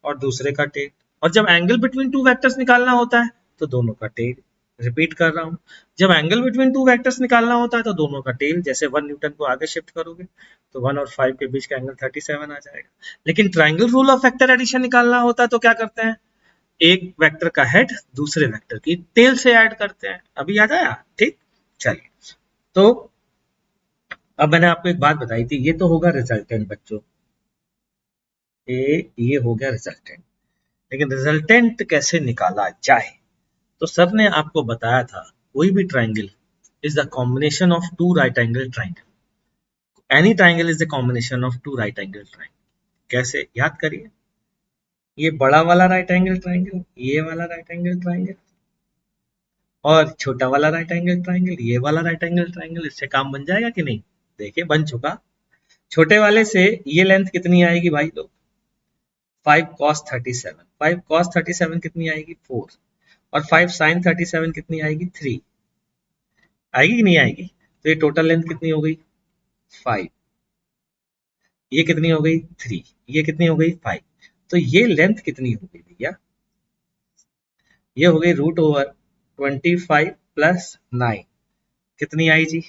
और दूसरे का टेल, और जब एंगल बिटवीन टू वेक्टर्स निकालना होता है तो दोनों का टेल। रिपीट कर रहा हूं, जब एंगल बिटवीन टू वेक्टर्स निकालना होता है तो दोनों का टेल, जैसे 1 न्यूटन को आगे शिफ्ट करोगे तो 1 और 5 के बीच का एंगल 37 आ जाएगा। लेकिन triangle rule of vector addition निकालना होता है तो क्या करते हैं, एक वेक्टर का हेड दूसरे वेक्टर की टेल से ऐड करते हैं। अभी याद आया, ठीक। चलिए, तो अब मैंने आपको एक बात बताई थी, ये तो होगा रिजल्टेंट बच्चों, ये हो गया रिजल्टेंट। लेकिन रिजल्टेंट कैसे निकाला जाए, तो सर ने आपको बताया था कोई भी triangle is the combination of two right angle triangle, any triangle is the combination of two right angle triangle. कैसे, याद करिए, ये बड़ा वाला राइट एंगल ट्राइंगल, ये वाला राइट एंगल ट्राइंगल, और छोटा वाला राइट एंगल ट्राइंगल, ये वाला राइट एंगल ट्राइंगल। इससे काम बन जाएगा कि नहीं, देखिए बन चुका। छोटे वाले से ये लेंथ कितनी आएगी भाई लोग, 5 cos 37, 5 cos 37 कितनी आएगी 4, और 5 sin 37 कितनी आएगी 3, आएगी कि नहीं आएगी। तो ये टोटल लेंथ कितनी हो गई 5, ये कितनी हो गई 3, ये कितनी हो गई 5। तो ये लेंथ कितनी हो गई भैया, ये हो गई √25 प्लस 9, कितनी आई जी,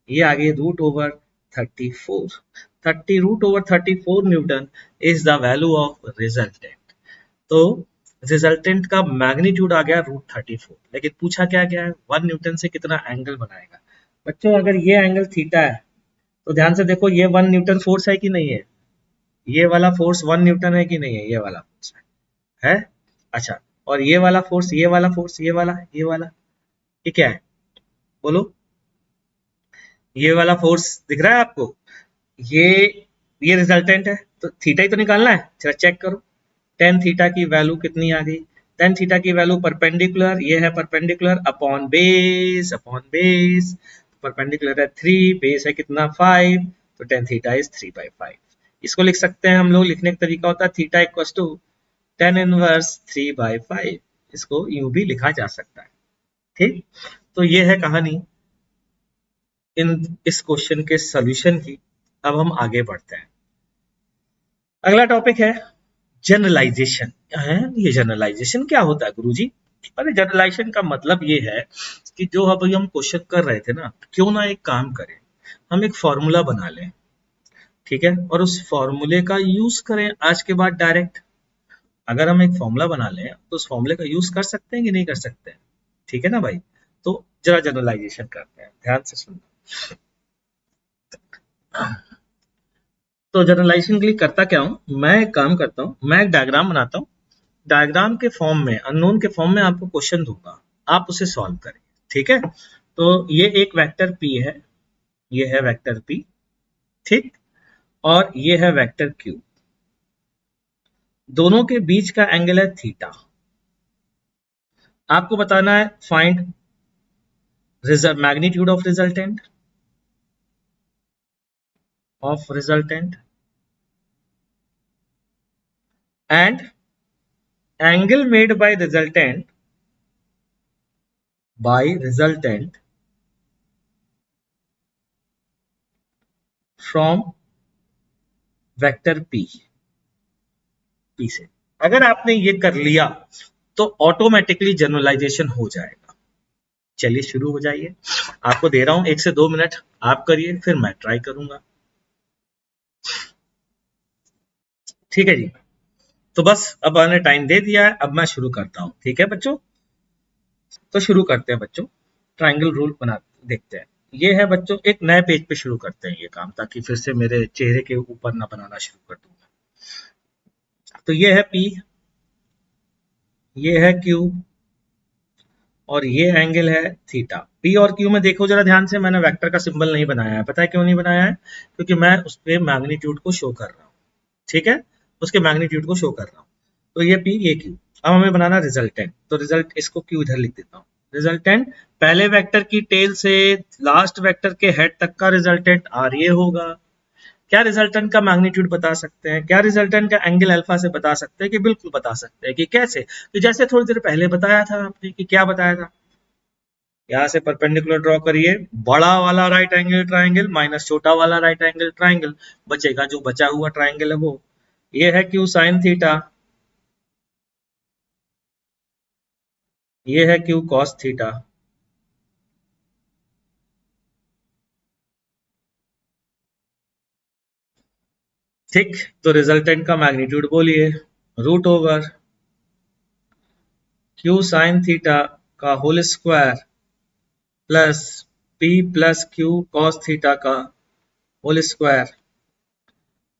ये आ गई √34, 30 √34 Newton is the value of resultant. तो रिजल्टेंट का मैग्नीट्यूड आ गया √34, लेकिन पूछा क्या गया है 1 न्यूटन से कितना एंगल बनाएगा। बच्चों अगर ये एंगल थीटा है तो ध्यान से देखो, ये 1 न्यूटन फोर्स है कि नहीं है, ये वाला फोर्स 1 न्यूटन है कि नहीं है, ये वाला फोर्स है। अच्छा, और ये वाला फोर्स, ये वाला फोर्स, ये वाला ये क्या है बोलो, ये वाला फोर्स दिख रहा है आपको, ये ये रिजल्टेंट है, तो थीटा ही तो निकालना है। चलो चेक करो, टेन थीटा की वैल्यू कितनी आ गई, टेन थीटा की वैल्यू परपेंडिकुलर, ये है परपेंडिकुलर अपॉन बेस, परपेंडिकुलर है 3, बेस है कितना 5, तो टेन थीटा इज 3/5। इसको लिख सकते हैं हम लोग, लिखने का तरीका होता है theta equal to tan inverse 3/5, इसको यूं भी लिखा जा सकता है, ठीक। तो ये है कहानी इन इस क्वेश्चन के सॉल्यूशन की। अब हम आगे बढ़ते हैं, अगला टॉपिक है जनरलाइजेशन। ये जनरलाइजेशन क्या होता है गुरुजी। अरे जनरलाइजेशन का मतलब ये है कि जो अभी हम क्वेश्चन कर रहे थे ना, क्यों ना एक काम करें, हम एक फॉर्मूला बना लें, ठीक है, और उस फॉर्मूले का यूज करें आज के बाद डायरेक्ट। अगर हम एक फॉर्मूला बना लें तो उस फॉर्मूले का यूज कर सकते हैं कि नहीं कर सकते हैं, ठीक है ना भाई। तो जरा जनरलाइजेशन करते हैं, ध्यान से सुनना। तो जनरलाइजेशन के लिए करता क्या हूं, मैं एक काम करता हूं, मैं एक डायग्राम बनाता हूं, डायग्राम के फॉर्म में, अननोन के फॉर्म में आपको क्वेश्चन दूंगा, आप उसे सॉल्व करें, ठीक है। तो ये एक वेक्टर P है, ये है वेक्टर P, ठीक, और ये है वेक्टर Q, दोनों के बीच का एंगल है थीटा। आपको बताना है find magnitude of resultant and angle made by resultant from vector P से। अगर आपने ये कर लिया तो ऑटोमेटिकली जनरलाइजेशन हो जाएगा। चलिए शुरू हो जाइए, आपको दे रहा हूं 1 से 2 मिनट, आप करिए फिर मैं ट्राई करूंगा, ठीक है जी। तो बस अब मैंने टाइम दे दिया है, अब मैं शुरू करता हूं, ठीक है बच्चों। तो शुरू करते हैं बच्चों, ट्राइंगल रूल बना देखते हैं। ये है बच्चों, एक नए पेज पे शुरू करते हैं ये काम, ताकि फिर से मेरे चेहरे के ऊपर ना बनाना शुरू कर दूंगा। तो ये है P, ये है Q, और ये एंगल है थीटा। P और Q में देखो जरा ध्यान से, मैंने वेक्टर का सिंबल नहीं बनाया है, पता है क्यों नहीं बनाया है, क्योंकि मैं उस पे मैग्नीट्यूड को शो कर रहा हूँ, ठीक है, उसके मैग्नीट्यूड को शो कर रहा हूँ। तो ये P, ये Q। अब हमें बनाना रिजल्टेंट, तो रिजल्ट इसको Q इधर लिख देता हूँ। रिजल्टेंट पहले वेक्टर की टेल से लास्ट वेक्टर के हेड तक का रिजल्टेंट R ये होगा, क्या रिजल्टेंट का मैग्नीट्यूड बता सकते हैं, क्या रिजल्टेंट का एंगल अल्फा से बता सकते हैं, कि बिल्कुल बता सकते हैं। कि कैसे, कि जैसे थोड़ी देर पहले बताया था आपने, कि क्या बताया था, यहाँ से परपेंडिकुलर ड्रॉ करिए, बड़ा वाला राइट एंगल ट्राइंगल माइनस छोटा वाला राइट एंगल ट्राइंगल, बचेगा जो बचा हुआ ट्राइंगल है वो, ये है क्यू साइन थीटा, ये है क्यू कॉस थीटा। ठीक, तो रिजल्टेंट का मैग्नीट्यूड बोलिए, root over Q sine theta का whole square plus P plus Q cos theta का होल स्क्वायर।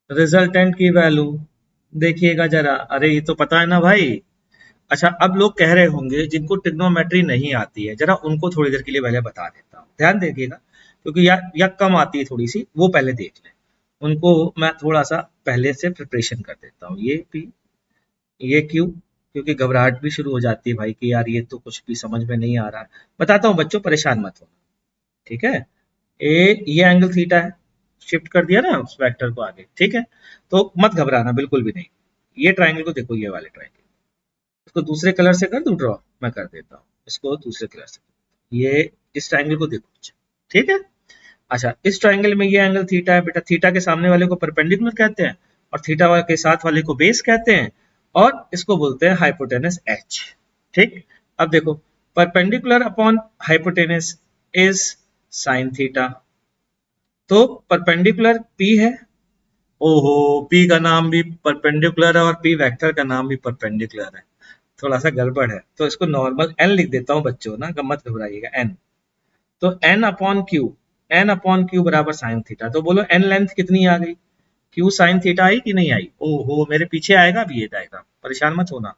रिजल्टेंट की वैल्यू देखिएगा जरा, अरे ये तो पता है ना भाई। अच्छा, अब लोग कह रहे होंगे जिनको ट्रिग्नोमेट्री नहीं आती है, जरा उनको थोड़ी देर के लिए पहले बता देता हूँ, ध्यान देखिएगा, क्योंकि या कम आती है थोड़ी सी, वो पहले देख लें, उनको मैं थोड़ा सा पहले से प्रिपरेशन कर देता हूँ। ये पी, ये क्यू, क्योंकि घबराहट भी शुरू हो जाती है भाई कि यार ये तो कुछ भी समझ में नहीं आ रहा है। बताता हूँ बच्चों, परेशान मत होना, ठीक है। ये एंगल थीटा है, शिफ्ट कर दिया ना उस वेक्टर को आगे, ठीक है, तो मत घबराना बिल्कुल भी नहीं। ये ट्राइंगल को देखो, ये वाले ट्राइंगल, इसको दूसरे कलर से कर दूं ड्रॉ, मैं कर देता हूँ इसको दूसरे कलर से। ये इस ट्राइंगल को देखो, ठीक है। अच्छा, इस ट्राइंगल में ये एंगल थीटा है बेटा, थीटा के सामने वाले को परपेंडिकुलर कहते हैं, और थीटा वाले के साथ वाले को बेस कहते हैं, और इसको बोलते हैं हाइपोटेनस एच। ठीक, अब देखो, perpendicular upon hypotenuse is sine theta, तो परपेंडिकुलर पी है, ओहो, पी का नाम भी परपेंडिकुलर है और पी वेक्टर का नाम भी परपेंडिकुलर है, थोड़ा सा गड़बड़ है, तो इसको नॉर्मल एन लिख देता हूं बच्चों ना, मत घबराइएगा, एन। तो N upon Q, N upon Q बराबर साइन थीटा, तो बोलो एन लेंथ कितनी आ गई, क्यू साइन थीटा आई कि नहीं आई, ओहो मेरे पीछे आएगा भी ये डायग्राम, परेशान मत होना,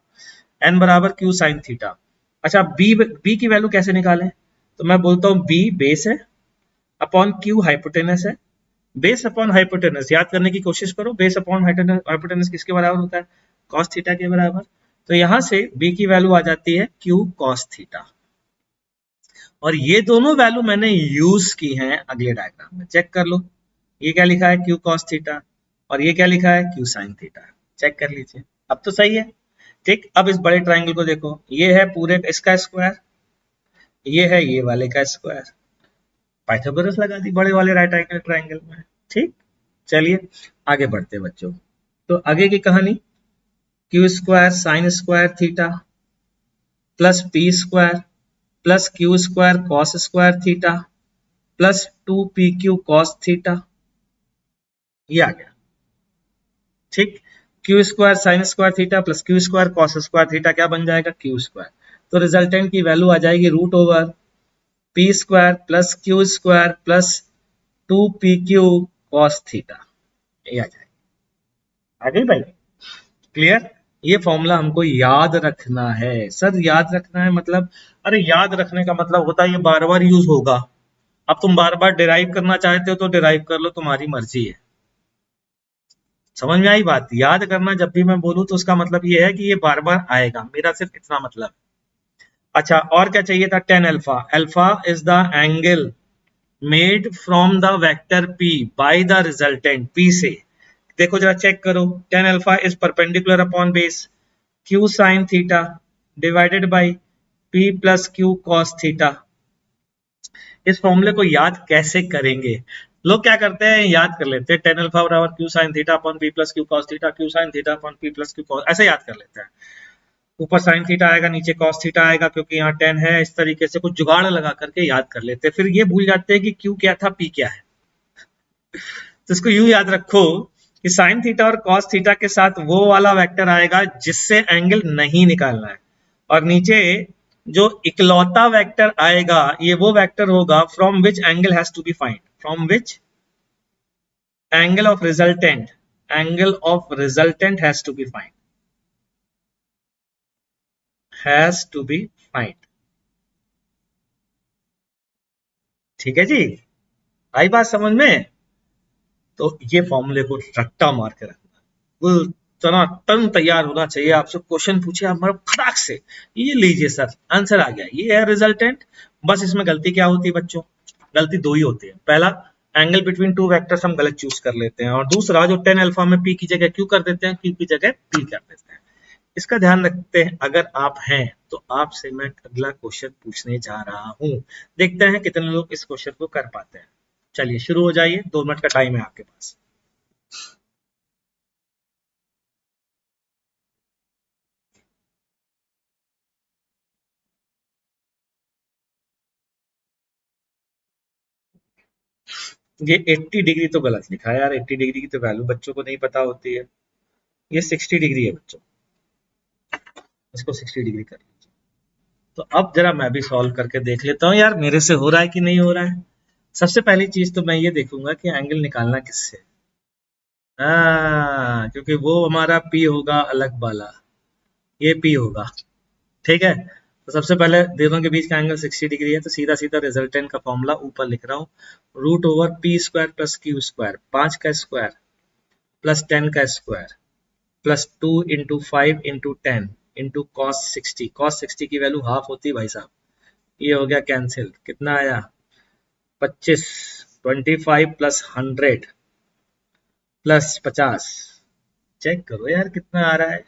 एन बराबर क्यू साइन थीटा। अच्छा, बी की वैल्यू कैसे निकालें, तो मैं बोलता हूँ बी बेस है, अपॉन क्यू हाइपोटेनस है, बेस अपॉन हाइपोटेनस याद करने की कोशिश करो, बेस अपॉन हाइपोटेनस किसके बराबर होता है, कॉस थीटा के बराबर, तो यहां से बी की वैल्यू आ जाती है क्यू कॉस थीटा, और ये दोनों वैल्यू मैंने यूज की हैं अगले डायग्राम में, चेक कर लो, ये क्या लिखा है क्यू कॉस थीटा, और ये क्या लिखा है क्यू साइन थीटा, चेक कर लीजिए, अब तो सही है। ठीक, अब इस बड़े ट्राइंगल को देखो, ये है पूरे इसका स्क्वायर, ये है ये वाले का स्क्वायर, पाइथागोरस लगा दी बड़े वाले राइट एंगल ट्राइंगल में। ठीक, चलिए आगे बढ़ते हैं बच्चों, तो आगे की कहानी, Q square sine square theta plus P square plus Q square cos square theta plus 2pq cos theta, ये आ गया। ठीक, Q square sine square theta plus Q square cos square theta क्या बन जाएगा, क्यू स्क्वायर, तो resultant की value आ जाएगी root over P square plus Q square plus 2pq cos theta, ये आ जाएगी। आ गई भाई, क्लियर। ये फॉर्मूला हमको याद रखना है सर, याद रखना है मतलब, अरे याद रखने का मतलब होता है ये बार बार यूज होगा, अब तुम बार बार डिराइव करना चाहते हो तो डिराइव कर लो, तुम्हारी मर्जी है। समझ में आई बात, याद करना जब भी मैं बोलूं तो उसका मतलब ये है कि ये बार बार आएगा, मेरा सिर्फ इतना मतलब। अच्छा, और क्या चाहिए था, tan alpha, alpha is the angle made from the vector P by the resultant P से, देखो जरा चेक करो, tan alpha is perpendicular upon base Q sine theta divided by P plus Q cos theta. इस फॉर्मूले को याद कैसे करेंगे, लोग क्या करते हैं याद कर लेते हैं, टेन अल्फा बराबर Q sine theta upon P plus Q cos theta, Q sine theta upon P plus Q cos, ऐसे याद कर लेते हैं, ऊपर साइन थीटा आएगा नीचे कॉस थीटा आएगा क्योंकि यहाँ टेन है, इस तरीके से कुछ जुगाड़ लगा करके याद कर लेते हैं, फिर ये भूल जाते हैं कि क्यू क्या था पी क्या है। तो इसको यूं याद रखो कि साइन थीटा और कॉस थीटा के साथ वो वाला वेक्टर आएगा जिससे एंगल नहीं निकालना है, और नीचे जो इकलौता वेक्टर आएगा ये वो वेक्टर होगा from which angle has to be find, from which angle of resultant, angle of resultant has to be find, has to be find. ठीक है जी, आई बात समझ में, तो ये फॉर्मूले को रट्टा मार के रखना, तना टन तैयार होना चाहिए, आपसे क्वेश्चन पूछे आप मतलब खड़ाक से ये लीजिए सर आंसर आ गया, ये है रिजल्टेंट। बस इसमें गलती क्या होती है बच्चों, गलती दो ही होती है, पहला एंगल बिटवीन टू वेक्टर्स हम गलत चूज कर लेते हैं, और दूसरा जो 10 अल्फा में पी की जगह क्यू कर देते हैं, क्यू की जगह पी कर देते हैं। इसका ध्यान रखते हैं। अगर आप हैं तो आपसे मैं अगला क्वेश्चन पूछने जा रहा हूं, देखते हैं कितने लोग इस क्वेश्चन को कर पाते हैं। चलिए शुरू हो जाइए, 2 मिनट का टाइम है आपके पास। ये 80 डिग्री तो गलत लिखा है यार, 80 डिग्री की तो वैल्यू बच्चों को नहीं पता होती है। ये 60 डिग्री है बच्चों, इसको 60 डिग्री कर लीजिए। तो अब जरा मैं भी सॉल्व करके देख लेता हूँ यार, मेरे से हो रहा है कि नहीं हो रहा है। सबसे पहली चीज तो मैं ये देखूंगा कि एंगल निकालना किससे। क्योंकि वो हमारा पी होगा अलग वाला, ये पी होगा, ठीक है। तो सबसे पहले दोनों के बीच का एंगल 60 डिग्री है, तो सीधा सीधा रिजल्टेंट का फॉर्मूला ऊपर लिख रहा हूँ। Root over P square plus Q square, 5 का स्क्वायर प्लस 10 का square plus 2 into 5 into 10 into cos 60। Cos 60 की वैल्यू हाफ होती है भाई साहब। ये हो गया कैंसिल, कितना आया 25, 25 प्लस 100 प्लस 50। चेक करो यार कितना आ रहा है,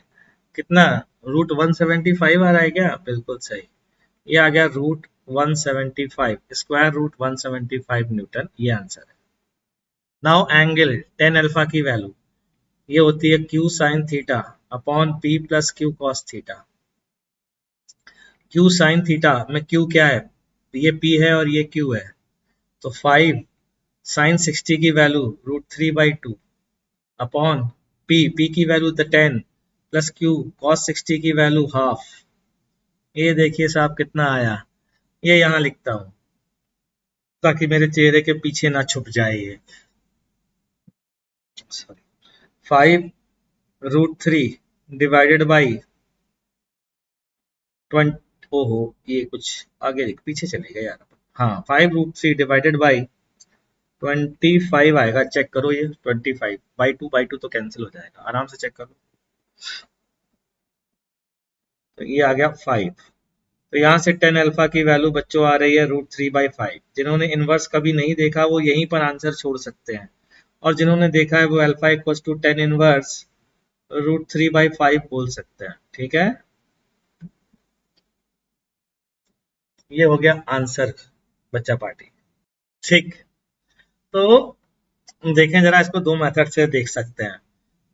कितना रूट 175 आ रहा है क्या? बिल्कुल सही, ये आ गया रूट 175, स्क्वायर रूट 175 न्यूटन, ये आंसर है। नाउ एंगल 10 अल्फा की वैल्यू ये होती है Q sine theta upon P plus Q cos theta. Q sine theta में क्यू क्या है, ये पी है और ये क्यू है, तो 5 साइन 60 की वैल्यू रूट 3/2 अपॉन पी की वैल्यू तो 10 प्लस क्यू कॉस 60 की वैल्यू हाफ। ये देखिए साहब कितना आया, ये यहाँ लिखता हूँ ताकि मेरे चेहरे के पीछे ना छुप जाए ये। सॉरी, 5√3 डिवाइडेड बाई 20, ओहो ये कुछ आगे पीछे चलेगा यार। हाँ, 5√3 डिवाइडेड बाई 25 आएगा, चेक करो ये 25/2 तो कैंसिल हो जाएगा, आराम से चेक करो। तो ये आ गया 5। तो यहाँ से 10 अल्फा की वैल्यू बच्चों आ रही है √3/5। जिन्होंने इनवर्स कभी नहीं देखा वो यहीं पर आंसर छोड़ सकते हैं, और जिन्होंने देखा है वो अल्फा इक्वल्स टू 10 इनवर्स √3/5 बोल सकते हैं, ठीक है। ये हो गया आंसर बच्चा पार्टी, ठीक। तो देखें जरा, इसको दो मेथड से देख सकते हैं।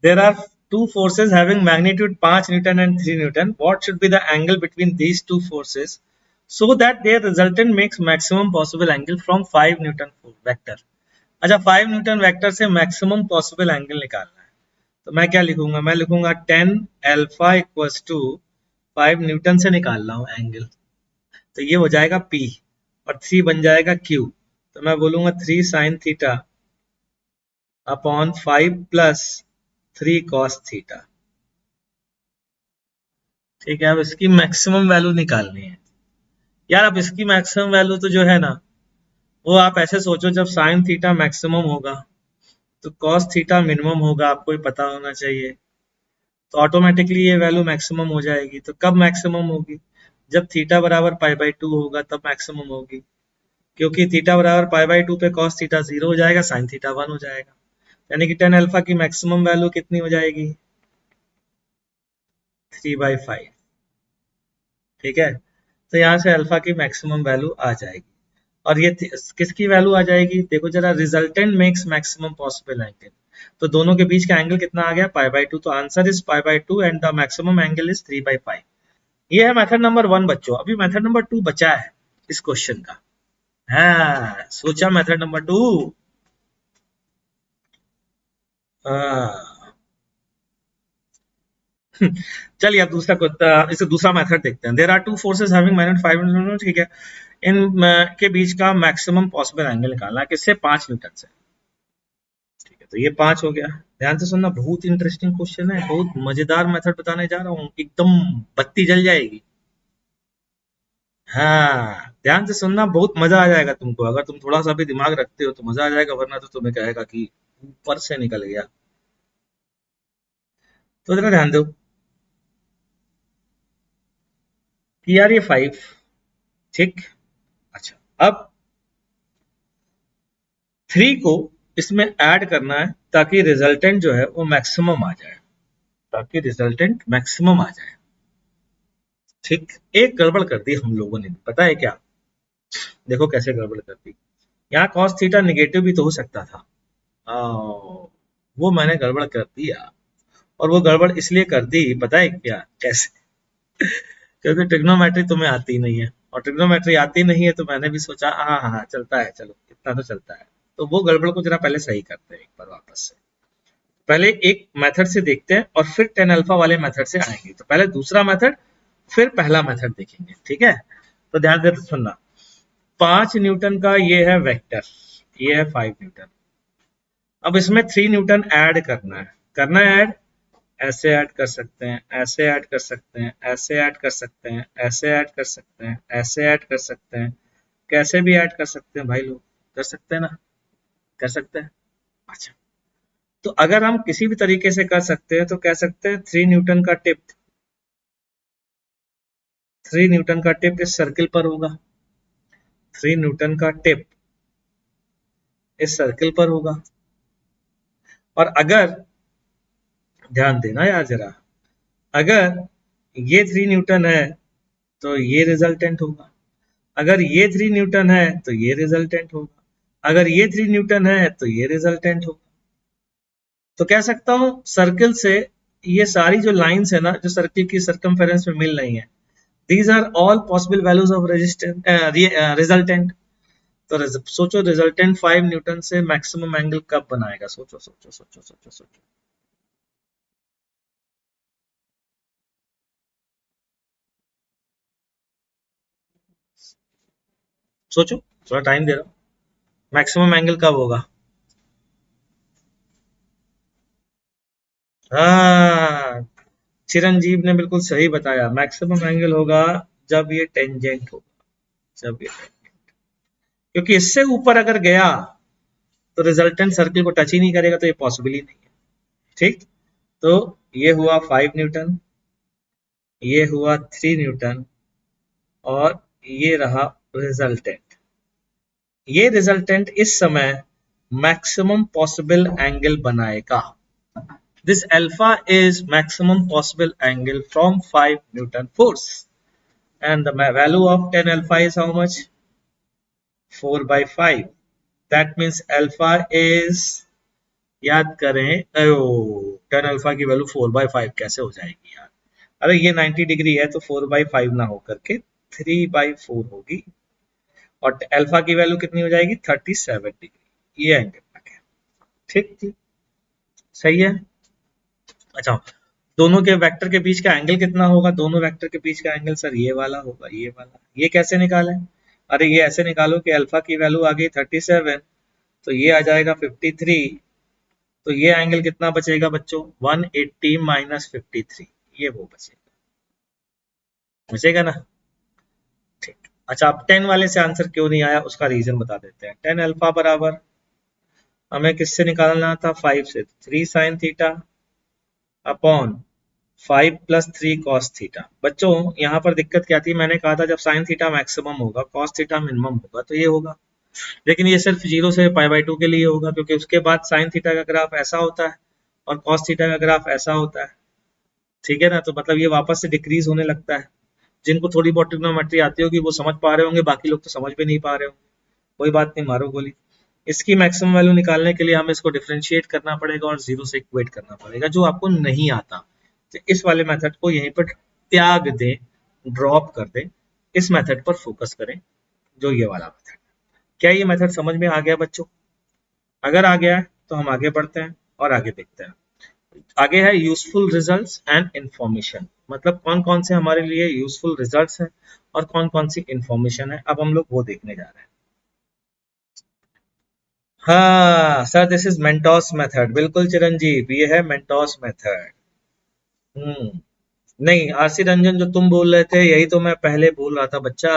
There are two forces having magnitude 5 newton and 3 newton, what should be the angle between these two forces so that their resultant makes maximum possible angle from 5 newton vector. अच्छा, 5 न्यूटन वेक्टर से maximum possible angle निकालना है, तो मैं क्या लिखूंगा, मैं लिखूंगा 10 अल्फा इक्वल्स टू 5 न्यूटन से निकाल रहा हूँ एंगल, तो ये हो जाएगा P और 3 बन जाएगा Q। तो मैं बोलूंगा 3 sine theta upon 5 plus 3 cos theta, ठीक है। अब इसकी मैक्सिमम वैल्यू निकालनी है यार। अब इसकी मैक्सिमम वैल्यू तो जो है ना, वो आप ऐसे सोचो, जब साइन थीटा मैक्सिमम होगा तो कॉस थीटा मिनिमम होगा, आपको ही पता होना चाहिए। तो ऑटोमेटिकली ये वैल्यू मैक्सिमम हो जाएगी। तो कब मैक्सिमम होगी, जब थीटा बराबर π/2 होगा तब मैक्सिमम होगी, क्योंकि थीटा बराबर π/2 पे कॉस थीटा 0 हो जाएगा, साइन थीटा 1 हो जाएगा। यानी कि 10 अल्फा की मैक्सिमम वैल्यू कितनी हो जाएगी, 3/5, ठीक है। तो यहाँ से अल्फा की मैक्सिमम वैल्यू आ जाएगी, और ये किसकी वैल्यू आ जाएगी, देखो जरा, resultant makes maximum possible angle. तो दोनों के बीच का एंगल कितना आ गया, π/2, तो answer is π/2 and the maximum angle is 3/5। ये है मेथड नंबर 1 बच्चों। अभी मेथड नंबर 2 बचा है इस क्वेश्चन का। हाँ, सोचा मेथड नंबर 2। हाँ। चलिए अब इसे दूसरा मेथड देखते हैं। There are two forces having magnitude 5 newton, ठीक है। इन के बीच का मैक्सिमम पॉसिबल एंगल निकालना है, किससे, 5 न्यूटन से, ठीक है। तो ये 5 हो गया। ध्यान से सुनना, बहुत इंटरेस्टिंग क्वेश्चन है, बहुत मजेदार मेथड बताने जा रहा हूँ, एकदम बत्ती जल जाएगी। हाँ, ध्यान से सुनना, बहुत मजा आ जाएगा तुमको। अगर तुम थोड़ा सा भी दिमाग रखते हो तो मजा आ जाएगा, वरना तो तुम्हें कहेगा कि ऊपर से निकल गया। तो जरा ध्यान दो कि यार ये 5, ठीक। अच्छा, अब 3 को इसमें ऐड करना है ताकि रिजल्टेंट जो है वो मैक्सिमम आ जाए, ताकि रिजल्टेंट मैक्सिमम आ जाए। ठीक, एक गड़बड़ कर दी हम लोगों ने, पता है क्या? देखो कैसे गड़बड़ कर दी। यहाँ cos थीटा निगेटिव भी तो हो सकता था, वो मैंने गड़बड़ कर दिया। और वो गड़बड़ इसलिए कर दी, पता है क्या कैसे? क्योंकि ट्रिग्नोमेट्री तुम्हें आती नहीं है, और ट्रिग्नोमेट्री आती नहीं है तो मैंने भी सोचा हाँ हाँ हाँ चलता है, चलो इतना तो चलता है। तो वो गड़बड़ को जरा पहले सही करते हैं एक बार वापस से। पहले एक मेथड से देखते हैं और फिर टेन अल्फा वाले मेथड से आएंगे। तो पहले दूसरा मेथड फिर पहला मेथड देखेंगे, ठीक है? तो ध्यान से सुनना। 5 न्यूटन का ये है वेक्टर, ये है 5 न्यूटन। अब इसमें 3 न्यूटन ऐड करना है, करना है ऐड, ऐसे ऐड कर सकते हैं, ऐसे ऐड कर सकते हैं, ऐसे ऐड कर सकते हैं, ऐसे ऐड कर सकते हैं, ऐसे ऐड कर सकते हैं, कैसे भी ऐड कर सकते हैं भाई लोग, कर सकते हैं ना? कर सकते हैं। अच्छा, तो अगर हम किसी भी तरीके से कर सकते हैं तो कह सकते हैं 3 न्यूटन का टिप, 3 न्यूटन का टिप इस सर्किल पर होगा, 3 न्यूटन का टिप इस सर्किल पर होगा। और अगर, ध्यान देना यार जरा, अगर ये 3 न्यूटन है तो ये रिजल्टेंट होगा, अगर ये 3 न्यूटन है तो ये रिजल्टेंट होगा, अगर ये 3 न्यूटन है तो ये रिजल्टेंट होगा। तो कह सकता हूं सर्किल से ये सारी जो लाइंस है ना, जो सर्किल की सर्कमफेरेंस में मिल रही हैं, these are all possible values of resistance resultant. तो सोचो रिजल्टेंट 5 न्यूटन से मैक्सिमम एंगल कब बनाएगा? सोचो सोचो सोचो सोचो सोचो। सोचो, थोड़ा टाइम दे रहा हूं। मैक्सिमम एंगल कब होगा? हाँ, चिरंजीव ने बिल्कुल सही बताया, मैक्सिमम एंगल होगा जब ये टेंजेंट होगा, जब ये, क्योंकि इससे ऊपर अगर गया तो रिजल्टेंट सर्किल को टच ही नहीं करेगा, तो ये पॉसिबल ही नहीं है। ठीक, तो ये हुआ 5 न्यूटन, ये हुआ 3 न्यूटन, और ये रहा रिजल्टेंट। ये रिजल्टेंट इस समय मैक्सिमम पॉसिबल एंगल बनाएगा। This alpha is maximum possible angle from 5 newton force, and the value of 10 alpha is how much? 4/5। That means alpha is, याद करें, 10 अल्फा की वैल्यू 4/5 कैसे हो जाएगी यार? अरे ये 90 डिग्री है तो 4/5 ना होकर के 3/4 होगी, और अल्फा की वैल्यू कितनी हो जाएगी? 37 डिग्री। ये एंगल आ गया। ठीक ठीक, सही है। अच्छा, दोनों के वेक्टर के बीच का एंगल कितना होगा? दोनों वेक्टर के बीच का एंगल सर ये वाला होगा, ये वाला। ये कैसे निकालें? अरे ये ऐसे निकालो कि अल्फा की वैल्यू आ गई 37, तो ये आ जाएगा 53, तो ये एंगल कितना बचेगा बच्चों? 180 माइनस 53, ये वो बचेगा, बचेगा ना? ठीक। अच्छा, अब 10 वाले से आंसर क्यों नहीं आया उसका रीजन बता देते हैं। 10 अल्फा बराबर हमें किससे निकालना था? 5 से। 3 sine theta upon 5 plus 3 cos theta. बच्चों यहाँ पर दिक्कत क्या थी? मैंने कहा था जब साइन थीटा मैक्सिमम होगा, कॉस थीटा मिनिमम होगा, तो ये होगा। लेकिन ये सिर्फ 0 से π/2 के लिए होगा, क्योंकि उसके बाद साइन थीटा का ग्राफ ऐसा होता है और कॉस थीटा का ग्राफ ऐसा होता है। ठीक है ना? तो मतलब ये वापस से डिक्रीज होने लगता है। जिनको थोड़ी बहुत ट्रिग्नोमेट्री आती होगी वो समझ पा रहे होंगे, बाकी लोग तो समझ भी नहीं पा रहे होंगे। कोई बात नहीं, मारो गोली। इसकी मैक्सिमम वैल्यू निकालने के लिए हमें इसको डिफरेंशिएट करना पड़ेगा और 0 से इक्वेट करना पड़ेगा, जो आपको नहीं आता। तो इस वाले मेथड को यहीं पर त्याग दें, ड्रॉप कर दें, इस मेथड पर फोकस करें, जो ये वाला मेथड। क्या ये मेथड समझ में आ गया बच्चों? अगर आ गया है तो हम आगे बढ़ते हैं और आगे देखते हैं। आगे है यूजफुल रिजल्ट्स एंड इंफॉर्मेशन, मतलब कौन कौन से हमारे लिए यूजफुल रिजल्ट्स हैं और कौन कौन सी इंफॉर्मेशन है, अब हम लोग वो देखने जा रहे हैं। हाँ sir, this is Mentos method, बिल्कुल चिरंजीव, ये है मेंटोस मेथड। नहीं आरसी रंजन, जो तुम बोल रहे थे यही तो मैं पहले बोल रहा था बच्चा।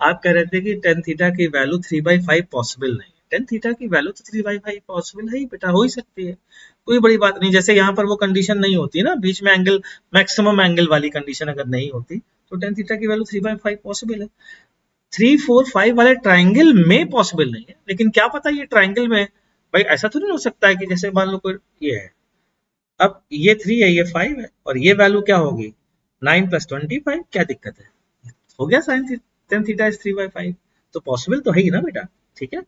आप कह रहे थे कि टेन थीटा की वैल्यू 3/5 पॉसिबल नहीं। टेन थीटा की वैल्यू तो 3/5 पॉसिबल है ही बेटा, हो ही सकती है, कोई बड़ी बात नहीं। जैसे यहाँ पर वो कंडीशन नहीं होती ना, बीच में एंगल, मैक्सिमम एंगल वाली कंडीशन अगर नहीं होती तो टेन थीटा की वैल्यू 3/5 पॉसिबल है। 3 4 5 वाले ट्राइंगल में पॉसिबल नहीं है, लेकिन क्या पता ये ट्राइंगल में, भाई ऐसा तो नहीं हो सकता है कि जैसे मान लो कोई ये है, अब ये 3 है, ये 5 है, और ये वैल्यू क्या होगी 9 + 25, क्या दिक्कत है, हो गया sin tan थीटा इज 3/5, तो पॉसिबल तो है ही ना बेटा। ठीक है,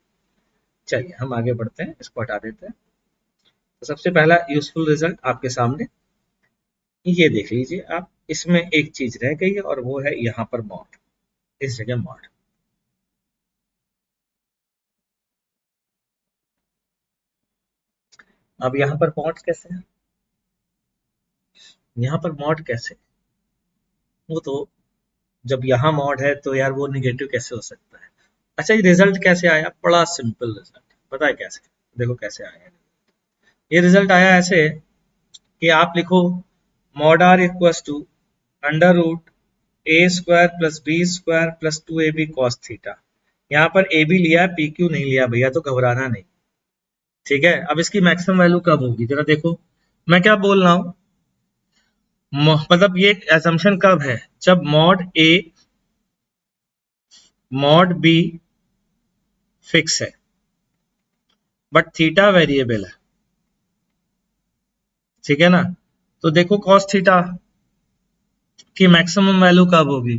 चलिए हम आगे बढ़ते हैं, इसको हटा देते हैं। तो सबसे पहला यूजफुल रिजल्ट आपके सामने ये देख लीजिए आप, इसमें एक चीज रह गई है और वो है यहाँ पर मॉड, इस जगह मॉड। अब यहाँ पर मॉड कैसे है, यहाँ पर मॉड कैसे, वो तो जब यहाँ मॉड है तो यार वो निगेटिव कैसे हो सकता है। अच्छा ये रिजल्ट कैसे आया, बड़ा सिंपल रिजल्ट, पता है कैसे, देखो कैसे आया। ये रिजल्ट आया ऐसे कि आप लिखो mod r equals to √a² + b² + 2ab cos theta. यहाँ पर a b लिया है, p q नहीं लिया भैया, तो घबराना नहीं। ठीक है, अब इसकी मैक्सिमम वैल्यू कब होगी जरा देखो, मैं क्या बोल रहा हूँ, मतलब ये एजम्पशन कब है, जब mod a mod b fix है बट थीटा वेरिएबल है। ठीक है ना, तो देखो cos थीटा की मैक्सिमम वैल्यू कब होगी,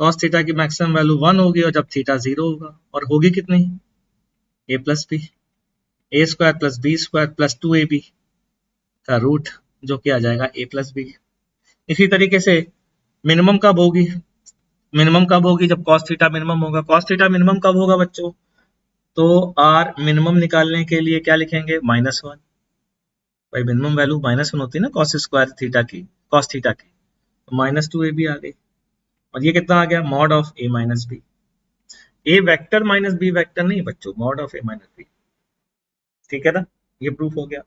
cos थीटा की मैक्सिमम वैल्यू 1 होगी, और जब थीटा 0 होगा, और होगी कितनी, a + b, a² + b² + 2ab का रूट, जो कि आ जाएगा a + b। इसी तरीके से मिनिमम कब होगी, मिनिमम कब होगी, जब cos थीटा मिनिमम होगा। cos थीटा मिनिमम कब होगा बच्चों, तो r मिनिमम निकालने के लिए क्या लिखेंगे, -1, भाई मिनिमम वैल्यू -1 होती है ना cos² थीटा की, cos थीटा की, तो -2ab आ गई, और ये कितना आ गया, mod of a - b, a vector minus b vector नहीं बच्चों, मॉड ऑफ a - b। ठीक है ना, ये प्रूफ हो गया।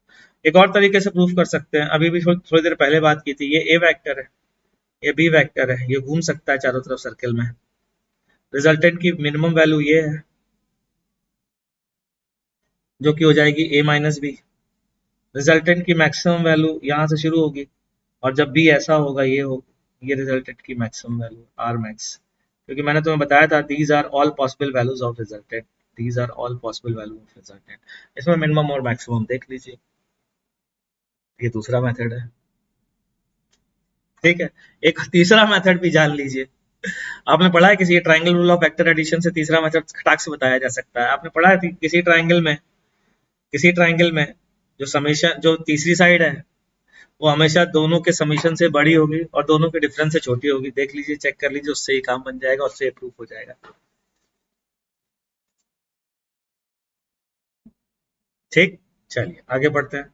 एक और तरीके से प्रूफ कर सकते हैं, अभी भी थोड़ी देर पहले बात की थी, ये a वेक्टर है, ये b वेक्टर है, ये घूम सकता है चारों तरफ सर्कल में, रिजल्टेंट की मिनिमम वैल्यू ये है, जो कि हो जाएगी a - b, रिजल्टेंट की मैक्सिमम वैल्यू यहाँ से शुरू होगी, और जब भी ऐसा होगा ये हो, ये रिजल्टेंट की मैक्सिमम वैल्यू आर मैक्स, क्योंकि मैंने तुम्हें बताया था these are all possible values of resultant, these are all possible value of resultant. इसमें मिनिमम और मैक्सिमम देख लीजिए, ये दूसरा मेथड है। ठीक है, एक तीसरा मेथड भी जान लीजिए, आपने पढ़ा है किसी triangle rule of vector addition से तीसरा मेथड खटाक से बताया जा सकता है, आपने पढ़ा है किसी ट्राइंगल में, किसी ट्राइंगल में जो समेशन, जो तीसरी साइड है वो हमेशा दोनों के समीशन से बड़ी होगी और दोनों के डिफरेंस से छोटी होगी, देख लीजिए, चेक कर लीजिए, उससे ही काम बन जाएगा, उससे प्रूफ हो जाएगा। ठीक, चलिए आगे बढ़ते हैं।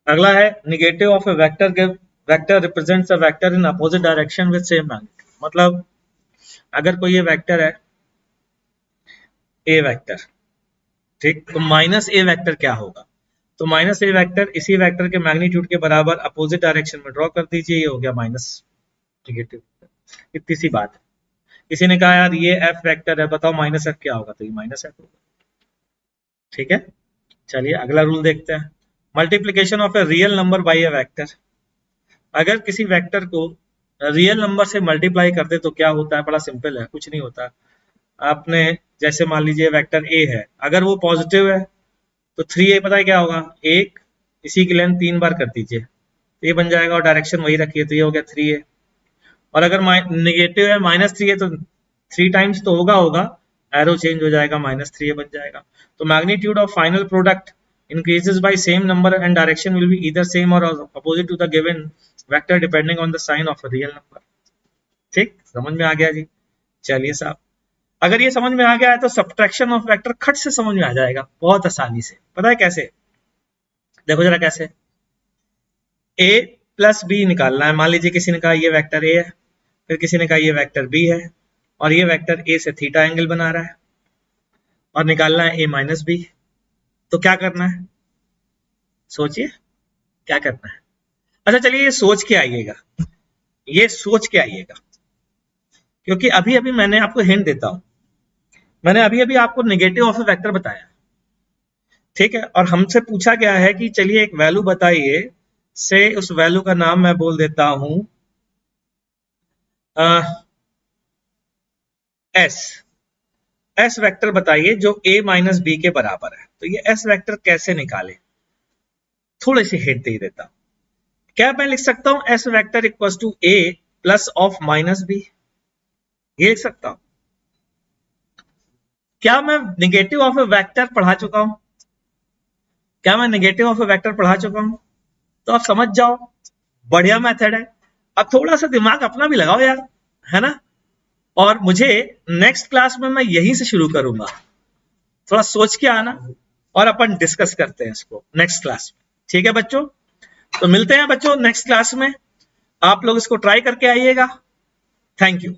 अगला है negative of A vector give vector represents a vector in opposite direction with same magnitude. मतलब अगर कोई ये वेक्टर है ए वेक्टर, ठीक, तो माइनस ए वेक्टर क्या होगा, तो माइनस ए वेक्टर इसी वेक्टर के मैग्नीट्यूड के बराबर अपोजिट डायरेक्शन में ड्रॉ कर दीजिए, ये हो गया माइनस निगेटिव। इतनी सी बात है। किसी ने कहा यार ये एफ वेक्टर है, बताओ माइनस एफ क्या होगा, तो ये माइनस एफ होगा। ठीक है, चलिए अगला रूल देखते हैं, multiplication of a real number by A vector. अगर किसी वेक्टर को रियल नंबर से मल्टीप्लाई कर दे तो क्या होता है, बड़ा सिंपल है, कुछ नहीं होता। आपने जैसे मान लीजिए वेक्टर ए है, अगर वो पॉजिटिव है तो 3a पता है क्या होगा, एक, इसी की लेंथ 3 बार कर दीजिए तो ये बन जाएगा, और डायरेक्शन वही रखिए तो ये हो गया 3a। और अगर नेगेटिव है -3 है तो 3 टाइम्स तो होगा होगा, एरो चेंज हो जाएगा, -3a बन जाएगा। तो magnitude of final product increases by same number and direction will be either same or opposite to the given vector depending on the sign of a real number। ठीक, समझ में आ गया जी। चलिए साहब, अगर ये समझ में आ गया है तो सब्ट्रैक्शन ऑफ वेक्टर खट से समझ में आ जाएगा, बहुत आसानी से। पता है कैसे, देखो जरा कैसे, a + b निकालना है। मान लीजिए किसी ने कहा ये वेक्टर a है, फिर किसी ने कहा ये वेक्टर b है, और ये वेक्टर a से थीटा एंगल बना रहा है, और निकालना है a - b। तो क्या करना है, सोचिए क्या करना है। अच्छा चलिए ये सोच के आइएगा, ये सोच के आइएगा, क्योंकि अभी अभी मैंने आपको हिंट देता हूं, मैंने अभी अभी आपको नेगेटिव ऑफ ए वेक्टर बताया, ठीक है, और हमसे पूछा गया है कि चलिए एक वैल्यू बताइए, से उस वैल्यू का नाम मैं बोल देता हूं एस वेक्टर बताइए जो a माइनस बी के बराबर है। तो ये एस वेक्टर कैसे निकाले, थोड़ी सी हिंट दे देता हूं। क्या मैं लिख सकता हूं S vector equal to a plus of minus B, ये लिख सकता हूं। क्या मैं निगेटिव ऑफ ए वेक्टर पढ़ा चुका हूं? क्या मैं नेगेटिव ऑफ ए वेक्टर पढ़ा चुका हूं? तो आप समझ जाओ, बढ़िया मेथड है। अब थोड़ा सा दिमाग अपना भी लगाओ यार, है ना। और मुझे नेक्स्ट क्लास में मैं यहीं से शुरू करूंगा, थोड़ा सोच के आना और अपन डिस्कस करते हैं इसको नेक्स्ट क्लास में। ठीक है बच्चों, तो मिलते हैं बच्चों नेक्स्ट क्लास में। आप लोग इसको ट्राई करके आइएगा। Thank you.